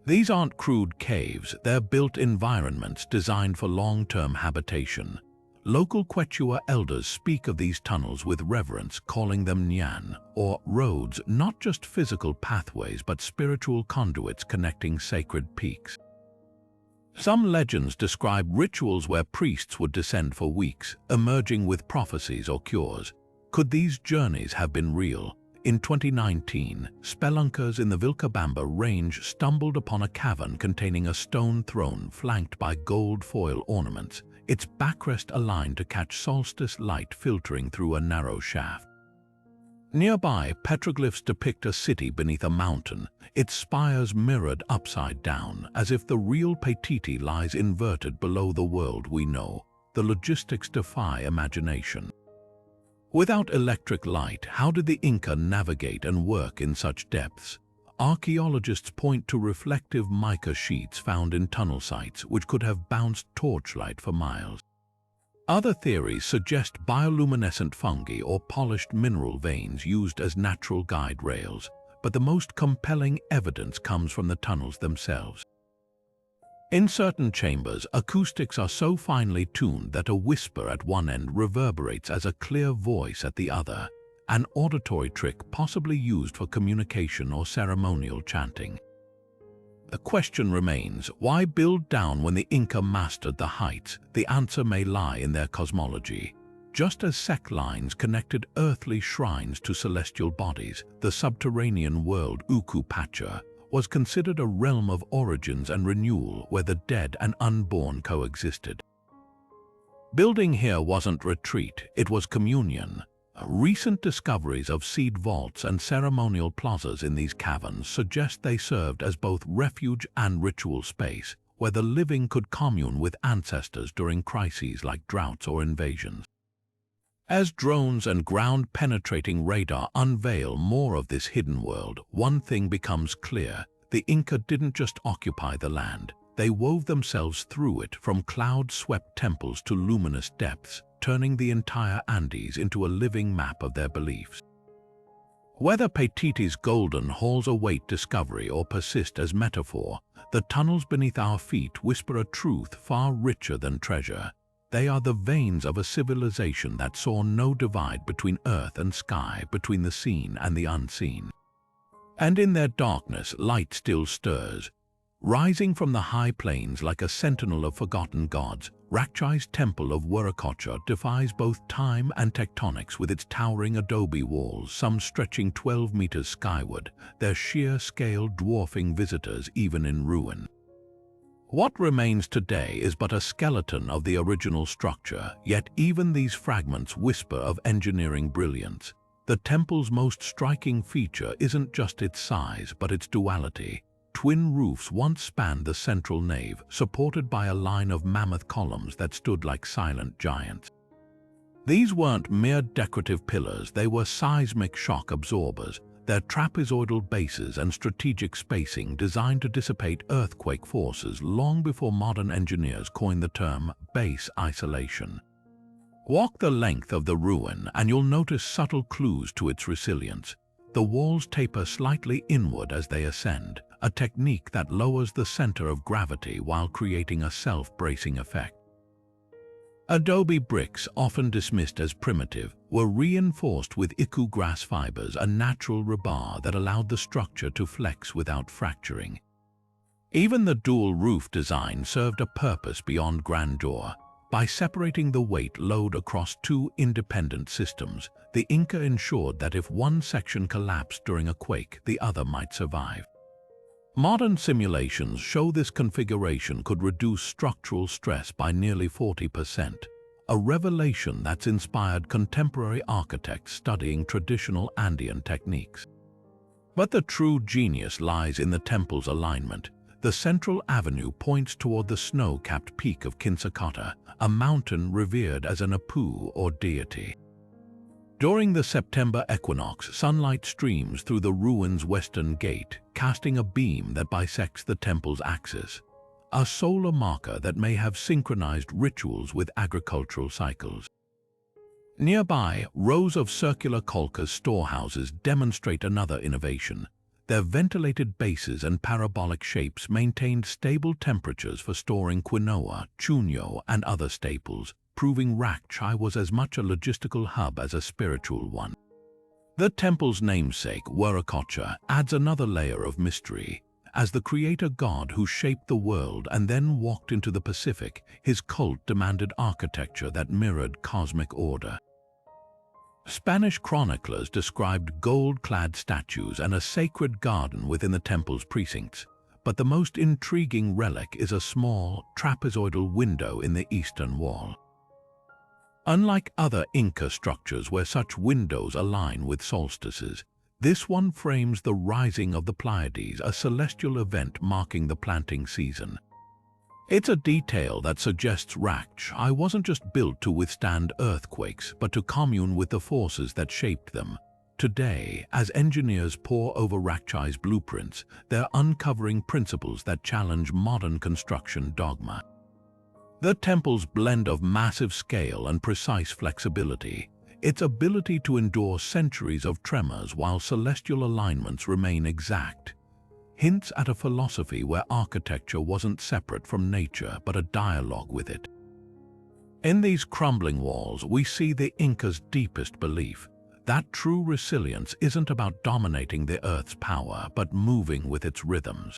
These aren't crude caves, they're built environments designed for long-term habitation. Local Quechua elders speak of these tunnels with reverence, calling them Nyan, or roads, not just physical pathways but spiritual conduits connecting sacred peaks. Some legends describe rituals where priests would descend for weeks, emerging with prophecies or cures. Could these journeys have been real? In 2019, spelunkers in the Vilcabamba Range stumbled upon a cavern containing a stone throne flanked by gold foil ornaments, its backrest aligned to catch solstice light filtering through a narrow shaft. Nearby, petroglyphs depict a city beneath a mountain, its spires mirrored upside down, as if the real Paititi lies inverted below the world we know. The logistics defy imagination. Without electric light, how did the Inca navigate and work in such depths? Archaeologists point to reflective mica sheets found in tunnel sites which could have bounced torchlight for miles. Other theories suggest bioluminescent fungi or polished mineral veins used as natural guide rails, but the most compelling evidence comes from the tunnels themselves. In certain chambers, acoustics are so finely tuned that a whisper at one end reverberates as a clear voice at the other, an auditory trick possibly used for communication or ceremonial chanting. The question remains, why build down when the Inca mastered the heights? The answer may lie in their cosmology. Just as Sek lines connected earthly shrines to celestial bodies, the subterranean world Uku Pacha was considered a realm of origins and renewal where the dead and unborn coexisted. Building here wasn't retreat, it was communion. Recent discoveries of seed vaults and ceremonial plazas in these caverns suggest they served as both refuge and ritual space, where the living could commune with ancestors during crises like droughts or invasions. As drones and ground-penetrating radar unveil more of this hidden world, one thing becomes clear: the Inca didn't just occupy the land, they wove themselves through it, from cloud-swept temples to luminous depths, turning the entire Andes into a living map of their beliefs. Whether Paititi's golden halls await discovery or persist as metaphor, the tunnels beneath our feet whisper a truth far richer than treasure. They are the veins of a civilization that saw no divide between earth and sky, between the seen and the unseen. And in their darkness, light still stirs. Rising from the high plains like a sentinel of forgotten gods, Rakchai's temple of Viracocha defies both time and tectonics with its towering adobe walls, some stretching 12 meters skyward, their sheer scale dwarfing visitors even in ruin. What remains today is but a skeleton of the original structure, yet even these fragments whisper of engineering brilliance. The temple's most striking feature isn't just its size, but its duality. Twin roofs once spanned the central nave, supported by a line of mammoth columns that stood like silent giants. These weren't mere decorative pillars, they were seismic shock absorbers, their trapezoidal bases and strategic spacing designed to dissipate earthquake forces long before modern engineers coined the term base isolation. Walk the length of the ruin and you'll notice subtle clues to its resilience. The walls taper slightly inward as they ascend, a technique that lowers the center of gravity while creating a self-bracing effect. Adobe bricks, often dismissed as primitive, were reinforced with iku grass fibers, a natural rebar that allowed the structure to flex without fracturing. Even the dual roof design served a purpose beyond grandeur. By separating the weight load across two independent systems, the Inca ensured that if one section collapsed during a quake, the other might survive. Modern simulations show this configuration could reduce structural stress by nearly 40%, a revelation that's inspired contemporary architects studying traditional Andean techniques. But the true genius lies in the temple's alignment. The central avenue points toward the snow-capped peak of Quincacata, a mountain revered as an Apu or deity. During the September equinox, sunlight streams through the ruin's western gate, casting a beam that bisects the temple's axis, a solar marker that may have synchronized rituals with agricultural cycles. Nearby, rows of circular kolkhoz storehouses demonstrate another innovation. Their ventilated bases and parabolic shapes maintained stable temperatures for storing quinoa, chuño, and other staples, proving Rakchai was as much a logistical hub as a spiritual one. The temple's namesake, Viracocha, adds another layer of mystery. As the creator god who shaped the world and then walked into the Pacific, his cult demanded architecture that mirrored cosmic order. Spanish chroniclers described gold-clad statues and a sacred garden within the temple's precincts, but the most intriguing relic is a small, trapezoidal window in the eastern wall. Unlike other Inca structures where such windows align with solstices, this one frames the rising of the Pleiades, a celestial event marking the planting season. It's a detail that suggests Rakchai wasn't just built to withstand earthquakes, but to commune with the forces that shaped them. Today, as engineers pore over Rakchai's blueprints, they're uncovering principles that challenge modern construction dogma. The temple's blend of massive scale and precise flexibility, its ability to endure centuries of tremors while celestial alignments remain exact, hints at a philosophy where architecture wasn't separate from nature but a dialogue with it. In these crumbling walls, we see the Inca's deepest belief that true resilience isn't about dominating the Earth's power but moving with its rhythms.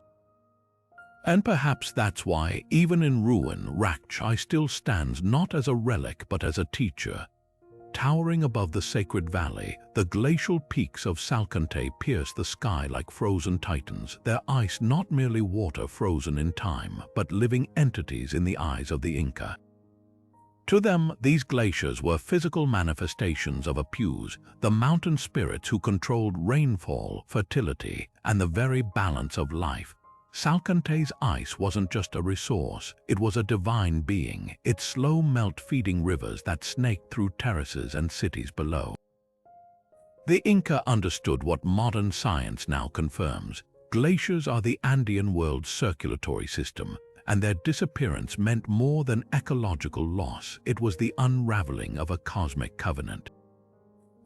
And perhaps that's why, even in ruin, Rakchai still stands not as a relic but as a teacher. Towering above the sacred valley, the glacial peaks of Salcantay pierce the sky like frozen titans, their ice not merely water frozen in time, but living entities in the eyes of the Inca. To them, these glaciers were physical manifestations of Apus, the mountain spirits who controlled rainfall, fertility, and the very balance of life. Salcantay's ice wasn't just a resource, it was a divine being, its slow melt feeding rivers that snaked through terraces and cities below. The Inca understood what modern science now confirms. Glaciers are the Andean world's circulatory system, and their disappearance meant more than ecological loss. It was the unraveling of a cosmic covenant.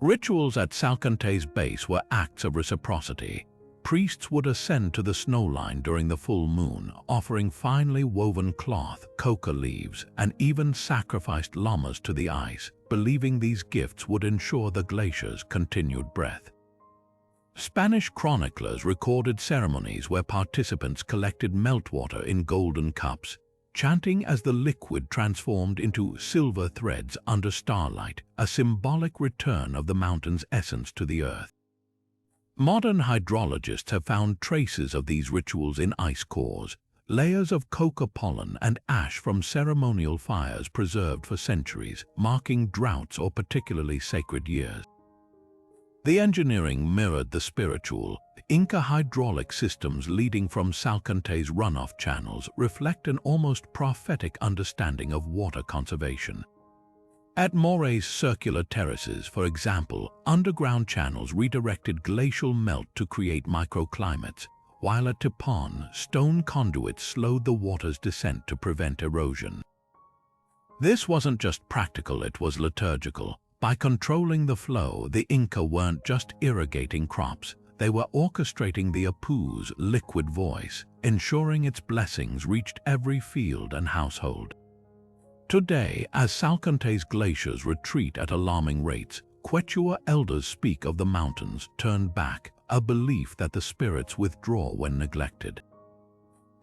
Rituals at Salcantay's base were acts of reciprocity. Priests would ascend to the snowline during the full moon, offering finely woven cloth, coca leaves, and even sacrificed llamas to the ice, believing these gifts would ensure the glacier's continued breath. Spanish chroniclers recorded ceremonies where participants collected meltwater in golden cups, chanting as the liquid transformed into silver threads under starlight, a symbolic return of the mountain's essence to the earth. Modern hydrologists have found traces of these rituals in ice cores, layers of coca pollen and ash from ceremonial fires preserved for centuries, marking droughts or particularly sacred years. The engineering mirrored the spiritual. Inca hydraulic systems leading from Salcantay's runoff channels reflect an almost prophetic understanding of water conservation. At Moray's circular terraces, for example, underground channels redirected glacial melt to create microclimates, while at Tipon, stone conduits slowed the water's descent to prevent erosion. This wasn't just practical, it was liturgical. By controlling the flow, the Inca weren't just irrigating crops, they were orchestrating the Apu's liquid voice, ensuring its blessings reached every field and household. Today, as Salcantay's glaciers retreat at alarming rates, Quechua elders speak of the mountains turned back, a belief that the spirits withdraw when neglected.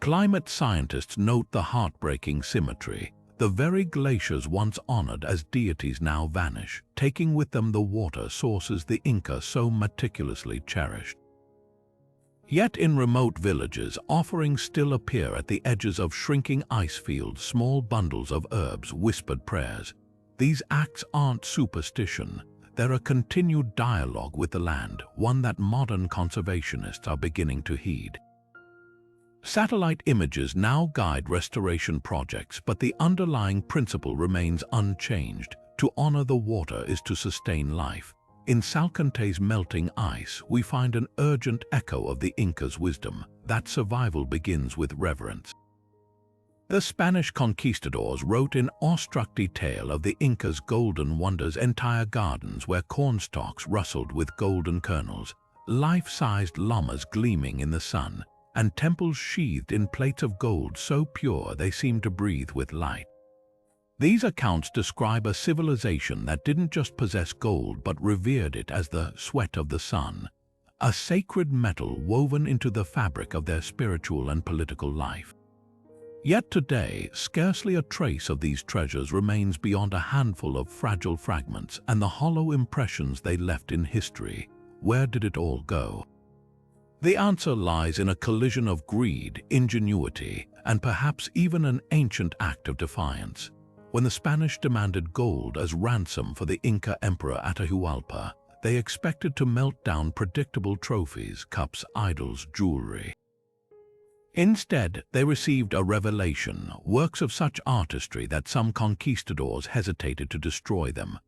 Climate scientists note the heartbreaking symmetry. The very glaciers once honored as deities now vanish, taking with them the water sources the Inca so meticulously cherished. Yet in remote villages, offerings still appear at the edges of shrinking ice fields, small bundles of herbs, whispered prayers. These acts aren't superstition, they're a continued dialogue with the land, one that modern conservationists are beginning to heed. Satellite images now guide restoration projects, but the underlying principle remains unchanged. To honor the water is to sustain life. In Salcante's melting ice, we find an urgent echo of the Inca's wisdom, that survival begins with reverence. The Spanish conquistadors wrote in awestruck detail of the Inca's golden wonders, entire gardens where cornstalks rustled with golden kernels, life-sized llamas gleaming in the sun, and temples sheathed in plates of gold so pure they seemed to breathe with light. These accounts describe a civilization that didn't just possess gold but revered it as the sweat of the sun, a sacred metal woven into the fabric of their spiritual and political life. Yet today, scarcely a trace of these treasures remains beyond a handful of fragile fragments and the hollow impressions they left in history. Where did it all go? The answer lies in a collision of greed, ingenuity, and perhaps even an ancient act of defiance. When the Spanish demanded gold as ransom for the Inca Emperor Atahualpa, they expected to melt down predictable trophies, cups, idols, jewelry. Instead, they received a revelation, works of such artistry that some conquistadors hesitated to destroy them.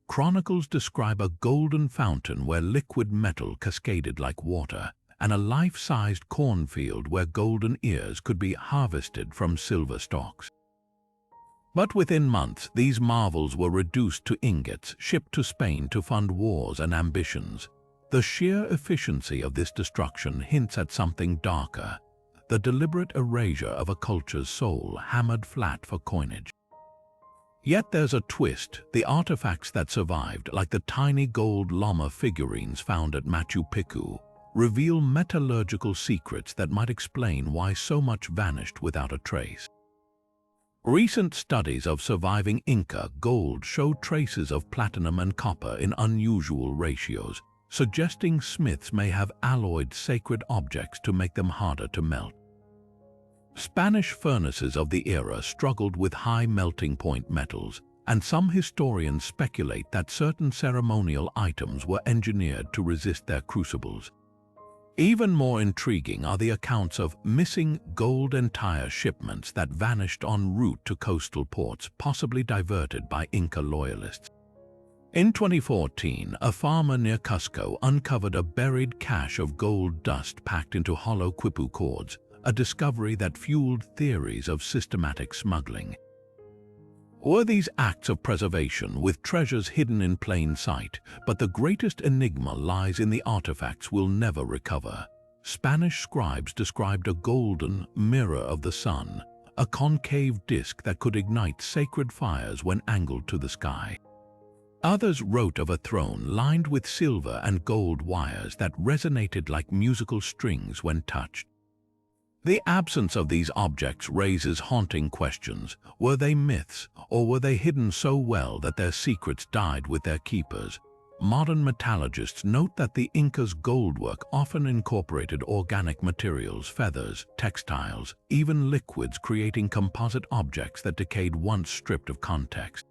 Chronicles describe a golden fountain where liquid metal cascaded like water, and a life-sized cornfield where golden ears could be harvested from silver stalks. But within months, these marvels were reduced to ingots, shipped to Spain to fund wars and ambitions. The sheer efficiency of this destruction hints at something darker, the deliberate erasure of a culture's soul hammered flat for coinage. Yet there's a twist. The artifacts that survived, like the tiny gold llama figurines found at Machu Picchu, reveal metallurgical secrets that might explain why so much vanished without a trace. Recent studies of surviving Inca gold show traces of platinum and copper in unusual ratios, suggesting smiths may have alloyed sacred objects to make them harder to melt. Spanish furnaces of the era struggled with high melting point metals, and some historians speculate that certain ceremonial items were engineered to resist their crucibles. Even more intriguing are the accounts of missing gold entire shipments that vanished en route to coastal ports, possibly diverted by Inca loyalists. In 2014, a farmer near Cusco uncovered a buried cache of gold dust packed into hollow quipu cords, a discovery that fueled theories of systematic smuggling. Were these acts of preservation with treasures hidden in plain sight, but the greatest enigma lies in the artifacts we'll never recover. Spanish scribes described a golden mirror of the sun, a concave disk that could ignite sacred fires when angled to the sky. Others wrote of a throne lined with silver and gold wires that resonated like musical strings when touched. The absence of these objects raises haunting questions. Were they myths, or were they hidden so well that their secrets died with their keepers? Modern metallurgists note that the Inca's goldwork often incorporated organic materials, feathers, textiles, even liquids, creating composite objects that decayed once stripped of context.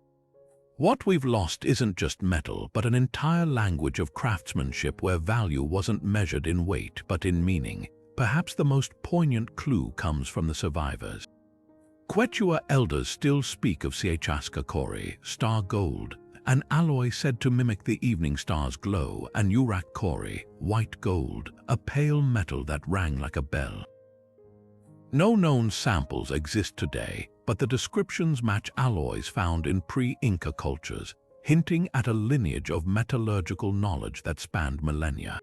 What we've lost isn't just metal, but an entire language of craftsmanship where value wasn't measured in weight but in meaning. Perhaps the most poignant clue comes from the survivors. Quechua elders still speak of Sacsayhuamán, star gold, an alloy said to mimic the evening star's glow, and Urak Kori, white gold, a pale metal that rang like a bell. No known samples exist today, but the descriptions match alloys found in pre-Inca cultures, hinting at a lineage of metallurgical knowledge that spanned millennia.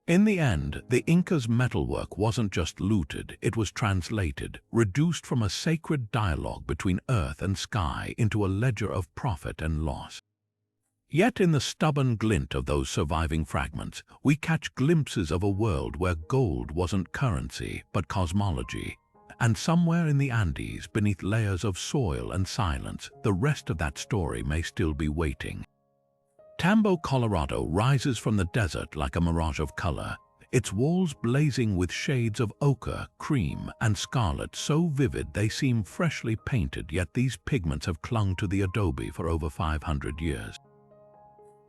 In the end, the Inca's metalwork wasn't just looted, it was translated, reduced from a sacred dialogue between earth and sky into a ledger of profit and loss. Yet in the stubborn glint of those surviving fragments, we catch glimpses of a world where gold wasn't currency but cosmology, and somewhere in the Andes, beneath layers of soil and silence, the rest of that story may still be waiting. Tambo, Colorado rises from the desert like a mirage of color, its walls blazing with shades of ochre, cream, and scarlet so vivid they seem freshly painted, yet these pigments have clung to the adobe for over 500 years.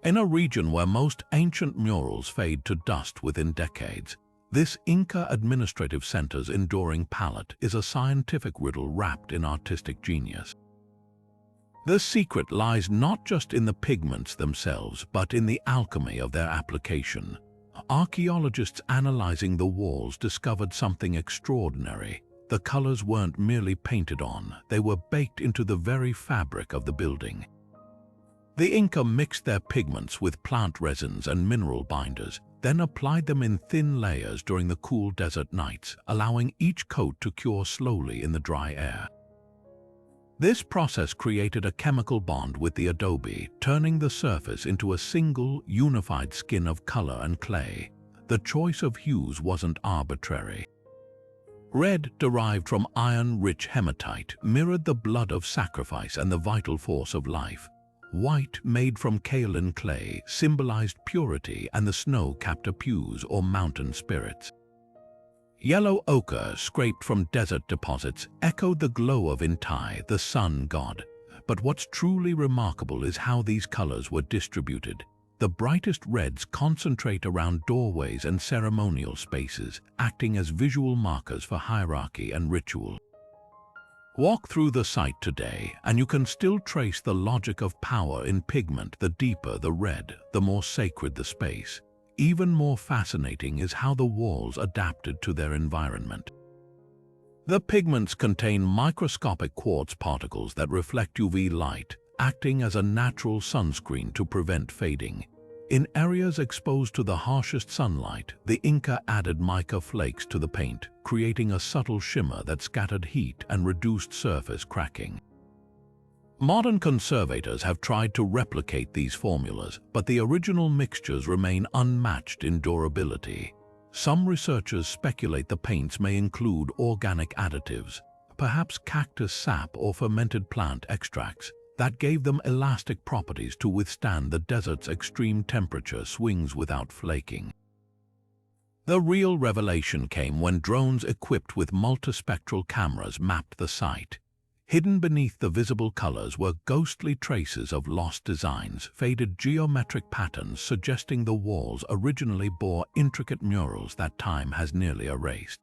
In a region where most ancient murals fade to dust within decades, this Inca administrative center's enduring palette is a scientific riddle wrapped in artistic genius. The secret lies not just in the pigments themselves, but in the alchemy of their application. Archaeologists analyzing the walls discovered something extraordinary. The colors weren't merely painted on, they were baked into the very fabric of the building. The Inca mixed their pigments with plant resins and mineral binders, then applied them in thin layers during the cool desert nights, allowing each coat to cure slowly in the dry air. This process created a chemical bond with the adobe, turning the surface into a single, unified skin of color and clay. The choice of hues wasn't arbitrary. Red, derived from iron-rich hematite, mirrored the blood of sacrifice and the vital force of life. White, made from kaolin clay, symbolized purity and the snow-capped apus or mountain spirits. Yellow ochre, scraped from desert deposits, echoed the glow of Inti, the sun god. But what's truly remarkable is how these colors were distributed. The brightest reds concentrate around doorways and ceremonial spaces, acting as visual markers for hierarchy and ritual. Walk through the site today, and you can still trace the logic of power in pigment. The deeper the red, the more sacred the space. Even more fascinating is how the walls adapted to their environment. The pigments contain microscopic quartz particles that reflect UV light, acting as a natural sunscreen to prevent fading. In areas exposed to the harshest sunlight, the Inca added mica flakes to the paint, creating a subtle shimmer that scattered heat and reduced surface cracking. Modern conservators have tried to replicate these formulas, but the original mixtures remain unmatched in durability. Some researchers speculate the paints may include organic additives, perhaps cactus sap or fermented plant extracts, that gave them elastic properties to withstand the desert's extreme temperature swings without flaking. The real revelation came when drones equipped with multispectral cameras mapped the site. Hidden beneath the visible colors were ghostly traces of lost designs, faded geometric patterns suggesting the walls originally bore intricate murals that time has nearly erased.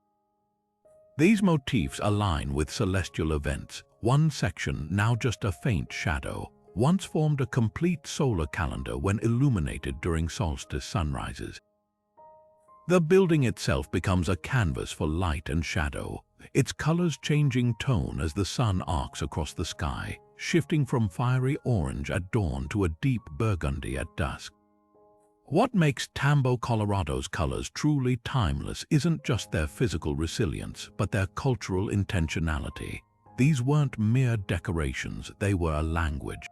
These motifs align with celestial events. One section, now just a faint shadow, once formed a complete solar calendar when illuminated during solstice sunrises. The building itself becomes a canvas for light and shadow, its colors changing tone as the sun arcs across the sky, shifting from fiery orange at dawn to a deep burgundy at dusk. What makes Tambo, Colorado's colors truly timeless isn't just their physical resilience, but their cultural intentionality. These weren't mere decorations, they were a language.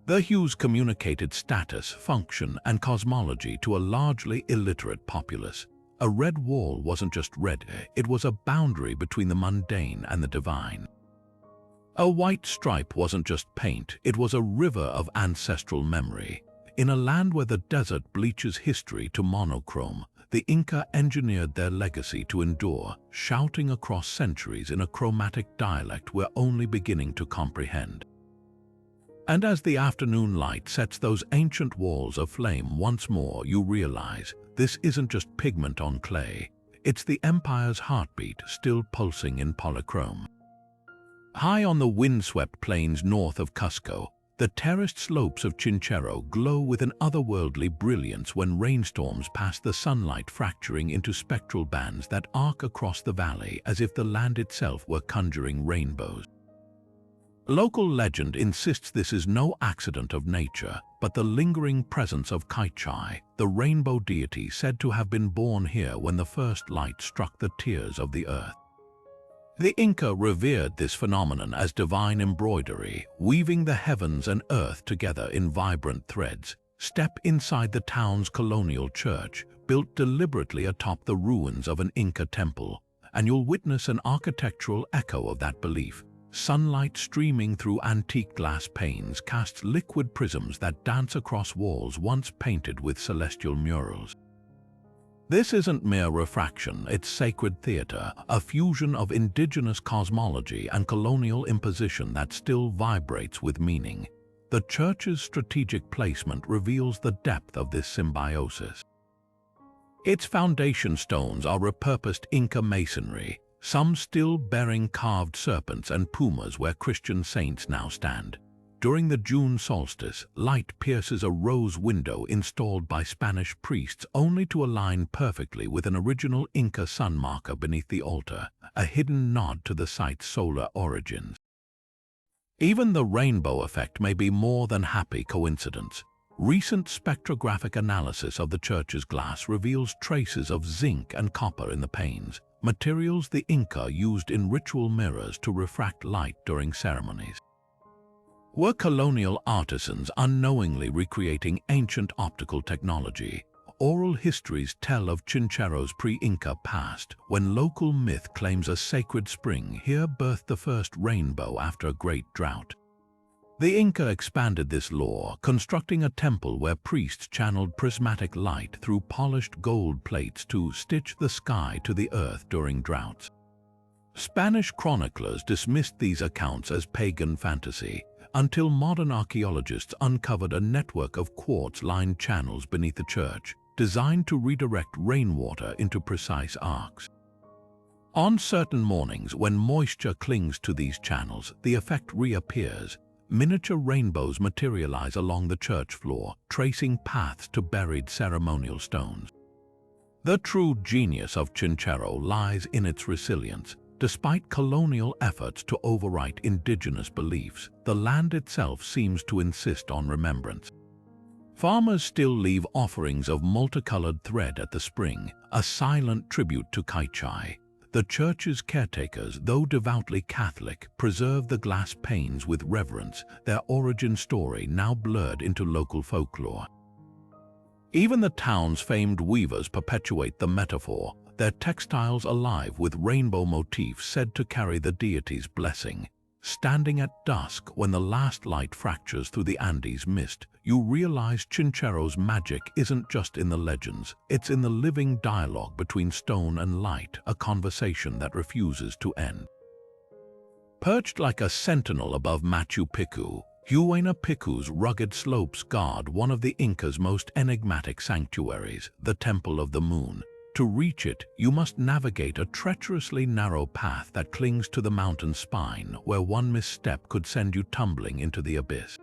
The hues communicated status, function, and cosmology to a largely illiterate populace. A red wall wasn't just red, it was a boundary between the mundane and the divine. A white stripe wasn't just paint, it was a river of ancestral memory. In a land where the desert bleaches history to monochrome, the Inca engineered their legacy to endure, shouting across centuries in a chromatic dialect we're only beginning to comprehend. And as the afternoon light sets those ancient walls aflame once more, you realize this isn't just pigment on clay, it's the empire's heartbeat still pulsing in polychrome. High on the windswept plains north of Cusco, the terraced slopes of Chinchero glow with an otherworldly brilliance when rainstorms pass, the sunlight fracturing into spectral bands that arc across the valley as if the land itself were conjuring rainbows. Local legend insists this is no accident of nature, but the lingering presence of Kaichai, the rainbow deity said to have been born here when the first light struck the tears of the earth. The Inca revered this phenomenon as divine embroidery, weaving the heavens and earth together in vibrant threads. Step inside the town's colonial church, built deliberately atop the ruins of an Inca temple, and you'll witness an architectural echo of that belief. Sunlight streaming through antique glass panes casts liquid prisms that dance across walls once painted with celestial murals. This isn't mere refraction, it's sacred theater, a fusion of indigenous cosmology and colonial imposition that still vibrates with meaning. The church's strategic placement reveals the depth of this symbiosis. Its foundation stones are repurposed Inca masonry, some still bearing carved serpents and pumas where Christian saints now stand. During the June solstice, light pierces a rose window installed by Spanish priests only to align perfectly with an original Inca sun marker beneath the altar, a hidden nod to the site's solar origins. Even the rainbow effect may be more than happy coincidence. Recent spectrographic analysis of the church's glass reveals traces of zinc and copper in the panes, materials the Inca used in ritual mirrors to refract light during ceremonies. Were colonial artisans unknowingly recreating ancient optical technology? Oral histories tell of Chinchero's pre-Inca past, when local myth claims a sacred spring here birthed the first rainbow after a great drought. The Inca expanded this lore, constructing a temple where priests channeled prismatic light through polished gold plates to stitch the sky to the earth during droughts. Spanish chroniclers dismissed these accounts as pagan fantasy, until modern archaeologists uncovered a network of quartz-lined channels beneath the church, designed to redirect rainwater into precise arcs. On certain mornings, when moisture clings to these channels, the effect reappears. Miniature rainbows materialize along the church floor, tracing paths to buried ceremonial stones. The true genius of Chinchero lies in its resilience. Despite colonial efforts to overwrite indigenous beliefs, the land itself seems to insist on remembrance. Farmers still leave offerings of multicolored thread at the spring, a silent tribute to Kaichai. The church's caretakers, though devoutly Catholic, preserve the glass panes with reverence, their origin story now blurred into local folklore. Even the town's famed weavers perpetuate the metaphor, their textiles alive with rainbow motifs said to carry the deity's blessing. Standing at dusk when the last light fractures through the Andes mist, you realize Chinchero's magic isn't just in the legends, it's in the living dialogue between stone and light, a conversation that refuses to end. Perched like a sentinel above Machu Picchu, Huayna Picchu's rugged slopes guard one of the Inca's most enigmatic sanctuaries, the Temple of the Moon. To reach it, you must navigate a treacherously narrow path that clings to the mountain spine, where one misstep could send you tumbling into the abyss.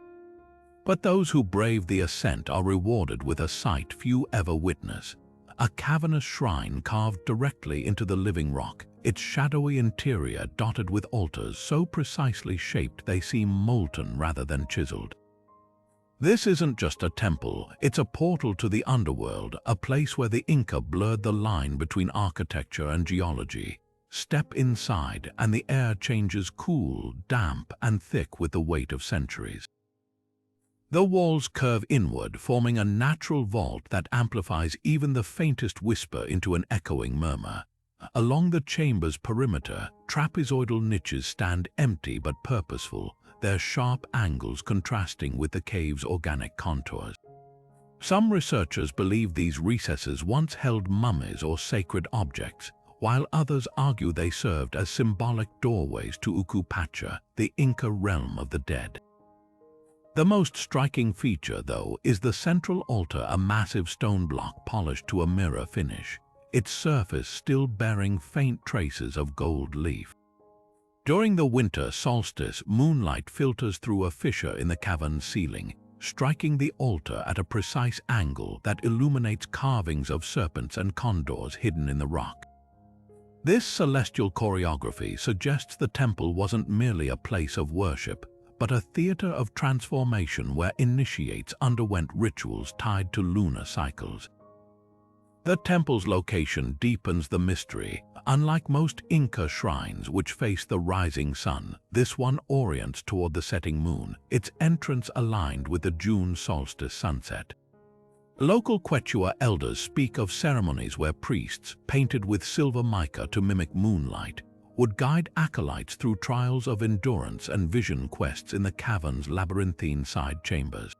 But those who brave the ascent are rewarded with a sight few ever witness: a cavernous shrine carved directly into the living rock, its shadowy interior dotted with altars so precisely shaped they seem molten rather than chiseled. This isn't just a temple, it's a portal to the underworld, a place where the Inca blurred the line between architecture and geology. Step inside and the air changes cool, damp, and thick with the weight of centuries. The walls curve inward, forming a natural vault that amplifies even the faintest whisper into an echoing murmur. Along the chamber's perimeter, trapezoidal niches stand empty but purposeful, their sharp angles contrasting with the cave's organic contours. Some researchers believe these recesses once held mummies or sacred objects, while others argue they served as symbolic doorways to Ucupacha, the Inca realm of the dead. The most striking feature, though, is the central altar, a massive stone block polished to a mirror finish, its surface still bearing faint traces of gold leaf. During the winter solstice, moonlight filters through a fissure in the cavern's ceiling, striking the altar at a precise angle that illuminates carvings of serpents and condors hidden in the rock. This celestial choreography suggests the temple wasn't merely a place of worship, but a theater of transformation where initiates underwent rituals tied to lunar cycles. The temple's location deepens the mystery. Unlike most Inca shrines which face the rising sun, this one orients toward the setting moon, its entrance aligned with the June solstice sunset. Local Quechua elders speak of ceremonies where priests, painted with silver mica to mimic moonlight, would guide acolytes through trials of endurance and vision quests in the cavern's labyrinthine side chambers.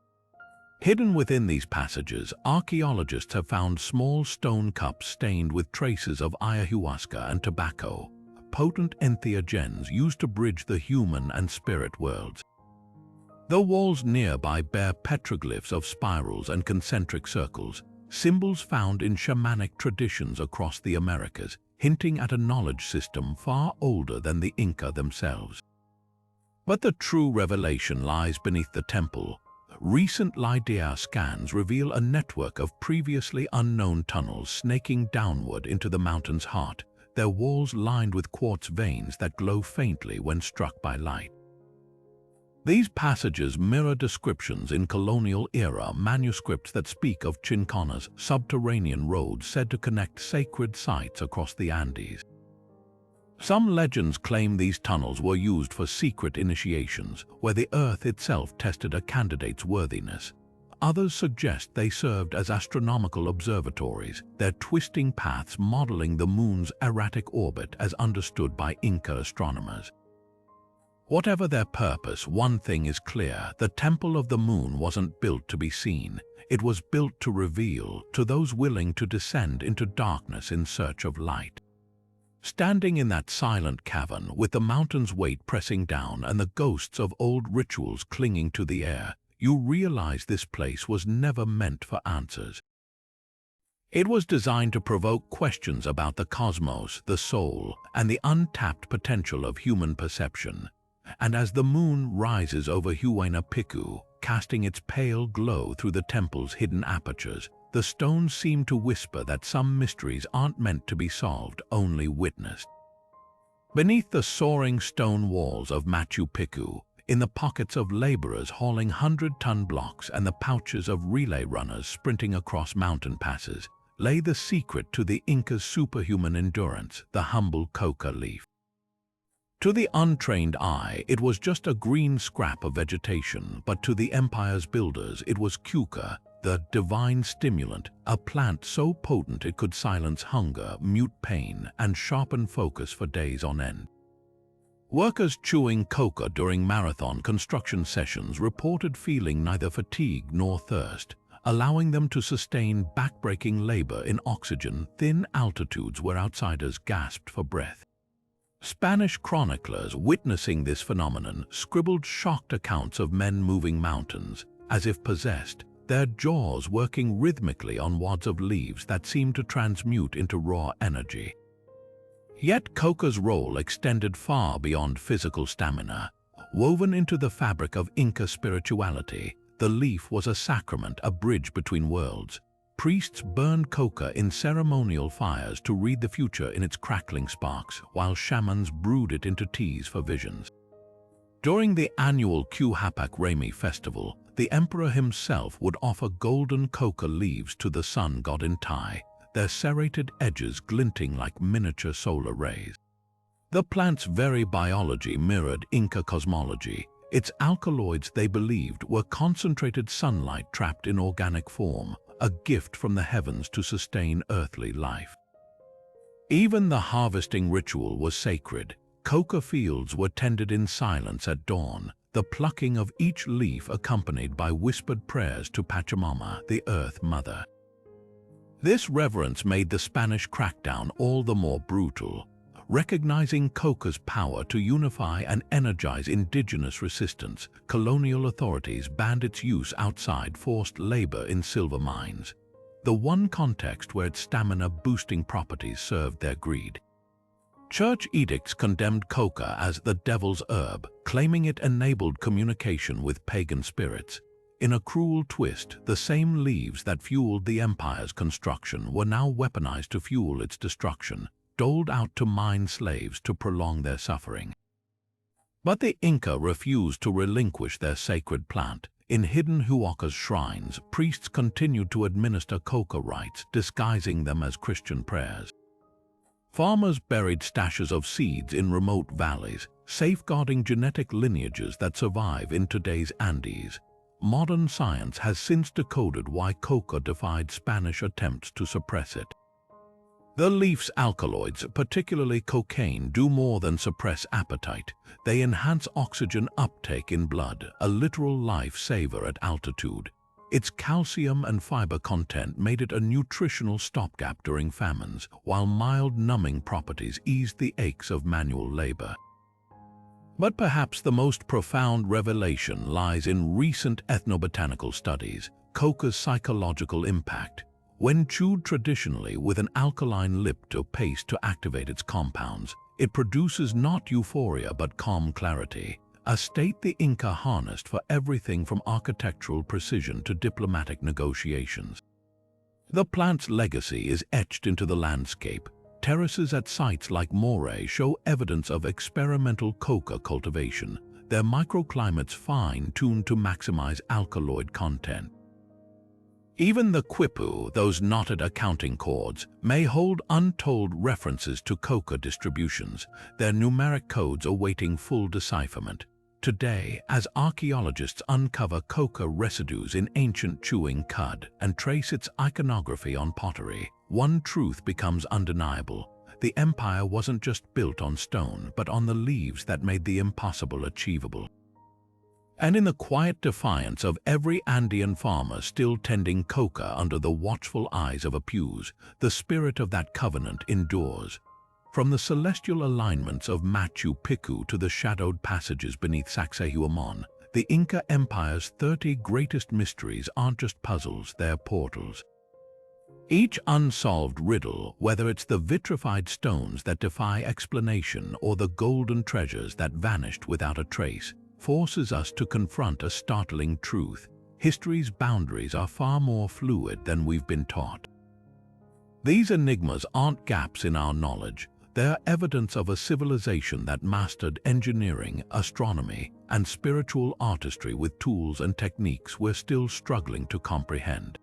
Hidden within these passages, archaeologists have found small stone cups stained with traces of ayahuasca and tobacco, potent entheogens used to bridge the human and spirit worlds. The walls nearby bear petroglyphs of spirals and concentric circles, symbols found in shamanic traditions across the Americas, hinting at a knowledge system far older than the Inca themselves. But the true revelation lies beneath the temple. Recent LiDAR scans reveal a network of previously unknown tunnels snaking downward into the mountain's heart, their walls lined with quartz veins that glow faintly when struck by light. These passages mirror descriptions in colonial-era manuscripts that speak of Chincona's subterranean roads said to connect sacred sites across the Andes. Some legends claim these tunnels were used for secret initiations, where the earth itself tested a candidate's worthiness. Others suggest they served as astronomical observatories, their twisting paths modeling the moon's erratic orbit as understood by Inca astronomers. Whatever their purpose, one thing is clear: the Temple of the Moon wasn't built to be seen. It was built to reveal to those willing to descend into darkness in search of light. Standing in that silent cavern, with the mountain's weight pressing down and the ghosts of old rituals clinging to the air, you realize this place was never meant for answers. It was designed to provoke questions about the cosmos, the soul, and the untapped potential of human perception. And as the moon rises over Huayna Picchu, casting its pale glow through the temple's hidden apertures, the stones seem to whisper that some mysteries aren't meant to be solved, only witnessed. Beneath the soaring stone walls of Machu Picchu, in the pockets of laborers hauling 100-ton blocks and the pouches of relay runners sprinting across mountain passes, lay the secret to the Inca's superhuman endurance, the humble coca leaf. To the untrained eye, it was just a green scrap of vegetation, but to the empire's builders, it was cuca, the divine stimulant, a plant so potent it could silence hunger, mute pain, and sharpen focus for days on end. Workers chewing coca during marathon construction sessions reported feeling neither fatigue nor thirst, allowing them to sustain backbreaking labor in oxygen-thin altitudes where outsiders gasped for breath. Spanish chroniclers witnessing this phenomenon scribbled shocked accounts of men moving mountains, as if possessed, their jaws working rhythmically on wads of leaves that seemed to transmute into raw energy. Yet coca's role extended far beyond physical stamina. Woven into the fabric of Inca spirituality, the leaf was a sacrament, a bridge between worlds. Priests burned coca in ceremonial fires to read the future in its crackling sparks, while shamans brewed it into teas for visions. During the annual Q-Hapak Remi festival, the emperor himself would offer golden coca leaves to the sun god in Tai, their serrated edges glinting like miniature solar rays. The plant's very biology mirrored Inca cosmology. Its alkaloids, they believed, were concentrated sunlight trapped in organic form, a gift from the heavens to sustain earthly life. Even the harvesting ritual was sacred. Coca fields were tended in silence at dawn, the plucking of each leaf accompanied by whispered prayers to Pachamama, the Earth Mother. This reverence made the Spanish crackdown all the more brutal. Recognizing coca's power to unify and energize indigenous resistance, colonial authorities banned its use outside forced labor in silver mines, the one context where its stamina-boosting properties served their greed. Church edicts condemned coca as the devil's herb, claiming it enabled communication with pagan spirits. In a cruel twist, the same leaves that fueled the empire's construction were now weaponized to fuel its destruction, doled out to mine slaves to prolong their suffering. But the Inca refused to relinquish their sacred plant. In hidden Huaca's shrines, priests continued to administer coca rites, disguising them as Christian prayers. Farmers buried stashes of seeds in remote valleys, safeguarding genetic lineages that survive in today's Andes. modern science has since decoded why coca defied Spanish attempts to suppress it. The leaf's alkaloids, particularly cocaine, do more than suppress appetite. They enhance oxygen uptake in blood, a literal lifesaver at altitude. Its calcium and fiber content made it a nutritional stopgap during famines, while mild numbing properties eased the aches of manual labor. But perhaps the most profound revelation lies in recent ethnobotanical studies: coca's psychological impact. When chewed traditionally with an alkaline lipped or paste to activate its compounds, it produces not euphoria but calm clarity, a state the Inca harnessed for everything from architectural precision to diplomatic negotiations. The plant's legacy is etched into the landscape. Terraces at sites like Moray show evidence of experimental coca cultivation, their microclimates fine-tuned to maximize alkaloid content. Even the quipu, those knotted accounting cords, may hold untold references to coca distributions, their numeric codes awaiting full decipherment. Today, as archaeologists uncover coca residues in ancient chewing cud and trace its iconography on pottery, one truth becomes undeniable: the empire wasn't just built on stone, but on the leaves that made the impossible achievable. And in the quiet defiance of every Andean farmer still tending coca under the watchful eyes of Apus, the spirit of that covenant endures. From the celestial alignments of Machu Picchu to the shadowed passages beneath Sacsayhuamán, the Inca Empire's 30 greatest mysteries aren't just puzzles, they're portals. Each unsolved riddle, whether it's the vitrified stones that defy explanation or the golden treasures that vanished without a trace, forces us to confront a startling truth: history's boundaries are far more fluid than we've been taught. These enigmas aren't gaps in our knowledge, they're evidence of a civilization that mastered engineering, astronomy, and spiritual artistry with tools and techniques we're still struggling to comprehend.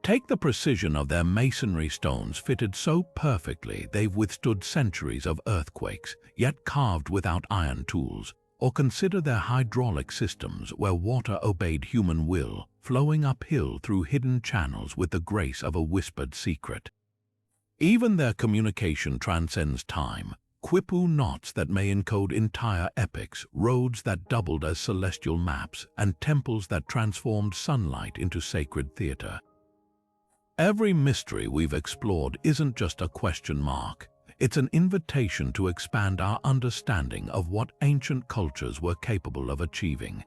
Take the precision of their masonry stones, fitted so perfectly they've withstood centuries of earthquakes, yet carved without iron tools. Or consider their hydraulic systems where water obeyed human will, flowing uphill through hidden channels with the grace of a whispered secret. Even their communication transcends time: quipu knots that may encode entire epics, roads that doubled as celestial maps, and temples that transformed sunlight into sacred theater. Every mystery we've explored isn't just a question mark. It's an invitation to expand our understanding of what ancient cultures were capable of achieving.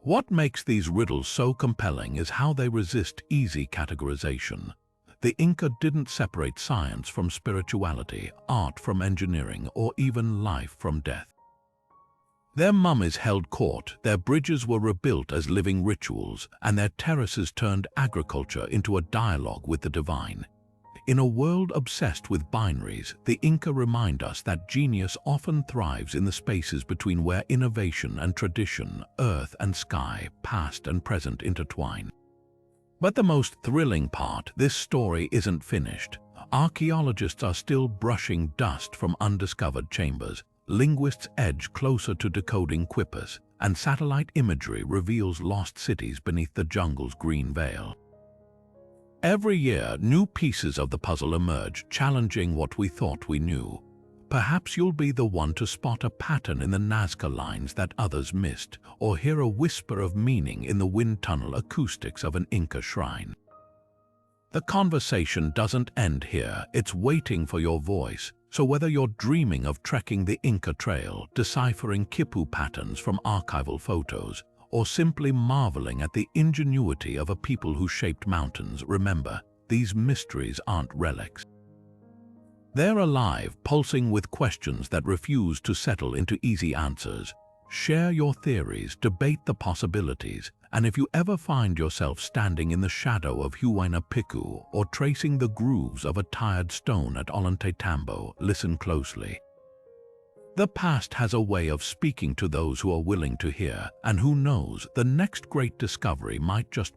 What makes these riddles so compelling is how they resist easy categorization. The Inca didn't separate science from spirituality, art from engineering, or even life from death. Their mummies held court, their bridges were rebuilt as living rituals, and their terraces turned agriculture into a dialogue with the divine. In a world obsessed with binaries, the Inca remind us that genius often thrives in the spaces between where innovation and tradition, earth and sky, past and present intertwine. But the most thrilling part: this story isn't finished. Archaeologists are still brushing dust from undiscovered chambers, linguists edge closer to decoding quipus, and satellite imagery reveals lost cities beneath the jungle's green veil. Every year, new pieces of the puzzle emerge, challenging what we thought we knew. Perhaps you'll be the one to spot a pattern in the Nazca Lines that others missed, or hear a whisper of meaning in the wind tunnel acoustics of an Inca shrine. The conversation doesn't end here, it's waiting for your voice. So whether you're dreaming of trekking the Inca Trail, deciphering quipu patterns from archival photos, or simply marveling at the ingenuity of a people who shaped mountains, remember, these mysteries aren't relics. They're alive, pulsing with questions that refuse to settle into easy answers. Share your theories, debate the possibilities, and if you ever find yourself standing in the shadow of Huayna Picchu or tracing the grooves of a tired stone at Ollantaytambo, listen closely. The past has a way of speaking to those who are willing to hear, and who knows, the next great discovery might just